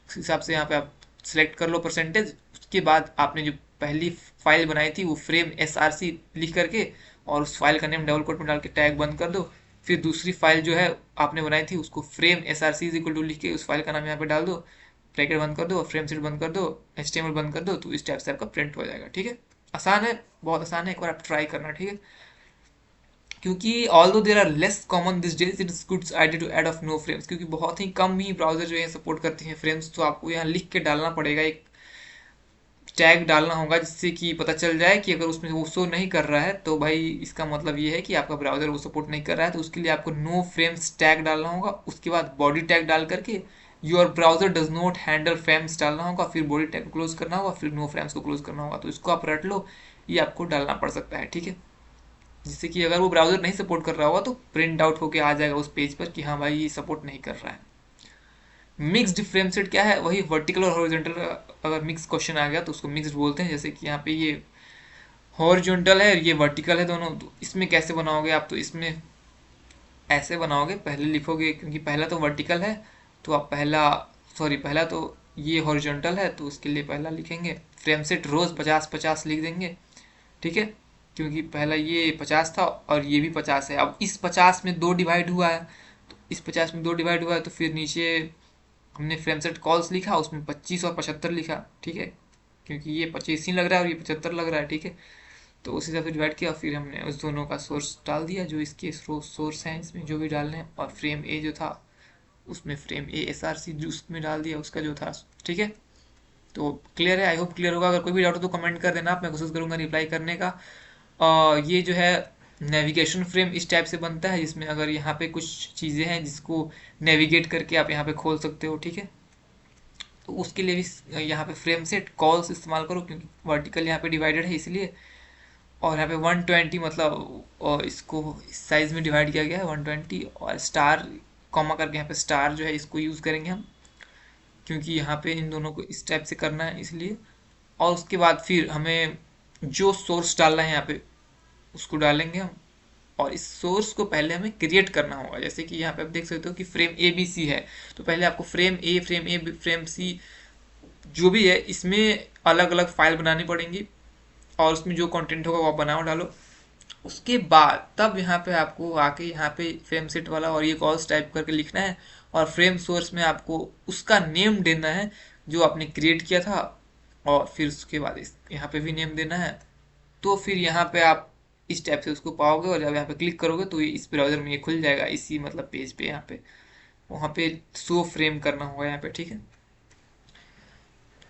उस हिसाब से यहाँ पे आप सिलेक्ट कर लो परसेंटेज। उसके बाद आपने जो पहली फाइल बनाई थी वो फ्रेम SRC लिख करके, और उस फाइल का नेम डबल कोट में डाल के टैग बंद कर दो। फिर दूसरी फाइल जो है आपने बनाई थी उसको frame SRC is equal to लिख के उस फाइल का नाम यहाँ पे डाल दो, ब्रैकेट बंद कर दो, फ्रेम सेट बंद कर दो, HTML बंद कर दो, तो इस टाइप से आपका प्रिंट हो जाएगा, ठीक है। आसान है, बहुत आसान है, एक बार आप ट्राई करना, ठीक है। क्योंकि although there are less common these days, it is good idea to add of no frames, क्योंकि बहुत ही कम ही ब्राउजर जो है सपोर्ट करती हैं फ्रेम्स, तो आपको यहाँ लिख के डालना पड़ेगा, एक टैग डालना होगा जिससे कि पता चल जाए कि अगर उसमें वो शो नहीं कर रहा है तो भाई इसका मतलब ये है कि आपका ब्राउजर वो सपोर्ट नहीं कर रहा है। तो उसके लिए आपको नो फ्रेम्स टैग डालना होगा, उसके बाद बॉडी टैग डाल करके your browser does not handle frames डालना होगा, फिर बॉडी टैग को क्लोज करना होगा, फिर नो फ्रेम्स को क्लोज करना होगा। तो इसको आप रट लो, ये आपको डालना पड़ सकता है, ठीक है। जिससे कि अगर वो ब्राउजर नहीं सपोर्ट कर रहा होगा तो प्रिंट आउट होके आ जाएगा उस पेज पर कि हाँ भाई ये सपोर्ट नहीं कर रहा है। मिक्स्ड फ्रेम सेट क्या है, वही वर्टिकल और हॉरिजॉन्टल, अगर मिक्स क्वेश्चन आ गया तो उसको मिक्स्ड बोलते हैं। जैसे कि यहाँ पे ये हॉरिजॉन्टल है, ये वर्टिकल है दोनों, तो इसमें कैसे बनाओगे आप, तो इसमें ऐसे बनाओगे, पहले लिखोगे, क्योंकि पहला तो वर्टिकल है तो आप पहला तो ये हॉरिजॉन्टल है तो उसके लिए पहला लिखेंगे फ्रेम सेट रोज 50-50 लिख देंगे, ठीक है। क्योंकि पहला ये 50 था और ये भी 50 है, अब इस 50 में 2 डिवाइड हुआ है, तो इस 50 में 2 डिवाइड हुआ है, तो फिर नीचे हमने फ्रेम सेट कॉल्स लिखा, उसमें 25 और 75 लिखा, ठीक है। क्योंकि ये 25 ही लग रहा है और ये 75 लग रहा है, ठीक है। तो उस हिसाब से डिवाइड किया, फिर हमने उस दोनों का सोर्स डाल दिया, जो इसके सोर्स हैं इसमें जो भी डालने हैं, और फ्रेम ए जो था उसमें फ्रेम ए SRC जो उसमें डाल दिया उसका जो था, ठीक है। तो क्लियर है, आई होप क्लियर होगा। अगर कोई भी डाउट हो तो कमेंट कर देना आप, मैं कोशिश करूंगा रिप्लाई करने का। ये जो है नेविगेशन फ्रेम इस टाइप से बनता है, जिसमें अगर यहाँ पे कुछ चीज़ें हैं जिसको नेविगेट करके आप यहाँ पे खोल सकते हो, ठीक है। तो उसके लिए भी यहाँ पे फ्रेम सेट कॉल्स इस्तेमाल करो, क्योंकि वर्टिकल यहाँ पे डिवाइडेड है इसलिए। और यहाँ पे 120 मतलब, और इसको साइज में डिवाइड किया गया है 120, और स्टार कॉमा करके यहाँ पे स्टार जो है इसको यूज़ करेंगे हम, क्योंकि यहाँ पे इन दोनों को इस टाइप से करना है इसलिए। और उसके बाद फिर हमें जो सोर्स डालना है यहाँ पे उसको डालेंगे हम, और इस सोर्स को पहले हमें क्रिएट करना होगा। जैसे कि यहाँ पे आप देख सकते हो कि फ्रेम ABC है, तो पहले आपको फ्रेम A, फ्रेम C जो भी है इसमें अलग अलग फाइल बनानी पड़ेंगी, और उसमें जो कंटेंट होगा वो आप बनाओ डालो। उसके बाद तब यहाँ पे आपको आके यहाँ पे फ्रेम सेट वाला और ये कॉल्स टाइप करके लिखना है, और फ्रेम सोर्स में आपको उसका नेम देना है जो आपने क्रिएट किया था, और फिर उसके बाद यहाँ पे भी नेम देना है। तो फिर यहाँ पे आप इस टाइप से उसको पाओगे, और जब यहाँ पे क्लिक करोगे तो ये इस ब्राउजर में ये खुल जाएगा, इसी मतलब पेज पे यहाँ पे वहाँ पे शो फ्रेम करना होगा यहाँ पे, ठीक है।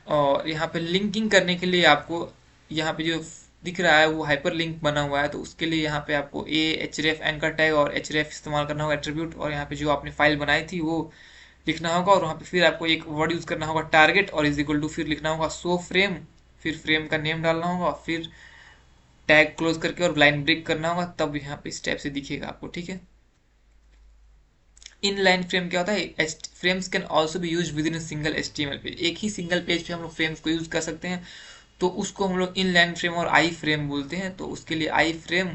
और यहाँ पे लिंकिंग करने के लिए आपको यहाँ पे जो दिख रहा है वो हाइपर लिंक बना हुआ है, तो उसके लिए यहाँ पे आपको href एंकर टैग और href इस्तेमाल करना होगा एट्रीब्यूट, और यहाँ पे जो आपने फाइल बनाई थी वो लिखना होगा, और वहाँ पे फिर आपको एक वर्ड यूज़ करना होगा टारगेट, और इज इक्वल टू फिर लिखना होगा शो फ्रेम, फिर फ्रेम का नेम डालना होगा, फिर टैग क्लोज करके और लाइन ब्रेक करना होगा, तब यहाँ पे इस टाइप से दिखेगा आपको, ठीक है। इन लाइन फ्रेम क्या होता है, frames can also be use with in single HTML page, एक ही सिंगल पेज पे हम लोग फ्रेम्स को यूज कर सकते हैं। तो उसको हम लोग इनलाइन फ्रेम और आई फ्रेम बोलते हैं। तो उसके लिए आई फ्रेम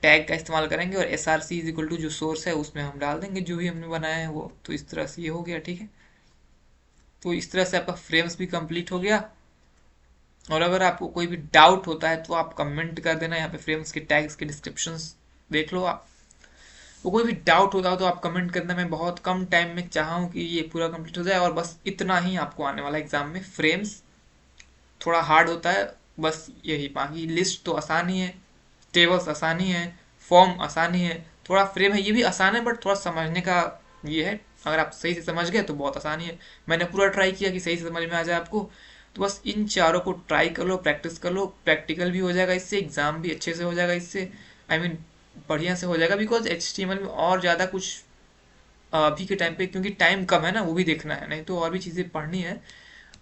टैग का इस्तेमाल करेंगे और S R C is equal to जो सोर्स है उसमें हम डाल देंगे जो भी हमने बनाया है वो। तो इस तरह से ये हो गया, ठीक है। तो इस तरह से आपका फ्रेम्स भी कंप्लीट हो गया। और अगर आपको कोई भी डाउट होता है तो आप कमेंट कर देना, यहाँ पे फ्रेम्स के टैग्स के डिस्क्रिप्शंस देख लो आप। वो कोई भी डाउट होता हो तो आप कमेंट करना। मैं बहुत कम टाइम में चाहा हूँ कि ये पूरा कंप्लीट हो जाए, और बस इतना ही आपको आने वाला एग्जाम में। फ्रेम्स थोड़ा हार्ड होता है, बस यही। बाकी लिस्ट तो आसान ही है, टेबल्स आसान ही है, फॉर्म आसान ही है, थोड़ा फ्रेम है ये भी आसान है, बट थोड़ा समझने का ये है। अगर आप सही से समझ गए तो बहुत आसानी है। मैंने पूरा ट्राई किया कि सही से समझ में आ जाए आपको। तो बस इन चारों को ट्राई कर लो, प्रैक्टिस कर लो। प्रैक्टिकल भी हो जाएगा इससे, एग्जाम भी अच्छे से हो जाएगा इससे। आई मीन बढ़िया से हो जाएगा, बिकॉज HTML में और ज़्यादा कुछ अभी के टाइम पे, क्योंकि टाइम कम है ना, वो भी देखना है, नहीं तो और भी चीज़ें पढ़नी है।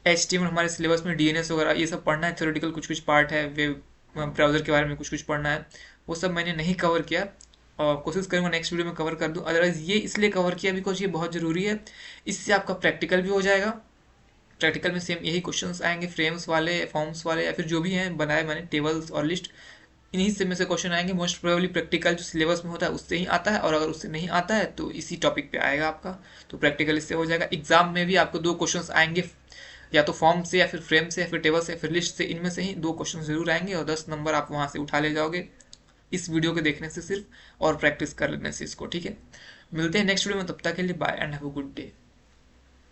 HTML हमारे सिलेबस में DNS वगैरह ये सब पढ़ना है, थ्योरेटिकल कुछ कुछ पार्ट है, वेब ब्राउज़र के बारे में कुछ कुछ पढ़ना है, वो सब मैंने नहीं कवर किया। और कोशिश करूँगा नेक्स्ट वीडियो में कवर कर दूँ। अदरवाइज़ ये इसलिए कवर किया बिकॉज ये बहुत ज़रूरी है। इससे आपका प्रैक्टिकल भी हो जाएगा। प्रैक्टिकल में सेम यही क्वेश्चंस आएंगे, फ्रेम्स वाले, फॉर्म्स वाले, या फिर जो भी हैं बनाए मैंने टेबल्स और लिस्ट, इन्हीं से में से क्वेश्चन आएंगे। मोस्ट प्रोबेबली प्रैक्टिकल जो सिलेबस में होता है उससे ही आता है, और अगर उससे नहीं आता है तो इसी टॉपिक पे आएगा आपका। तो प्रैक्टिकल इससे हो जाएगा। एग्जाम में भी आपको दो क्वेश्चंस आएंगे, या तो फॉर्म से, या फिर फ्रेम से, या फिर टेबल से, या फिर लिस्ट से। इनमें से ही दो क्वेश्चन जरूर आएंगे, और 10 नंबर आप वहां से उठा ले जाओगे इस वीडियो के देखने से सिर्फ, और प्रैक्टिस कर लेने से इसको, ठीक है। मिलते हैं नेक्स्ट वीडियो में, तब तक के लिए bye and have a good day.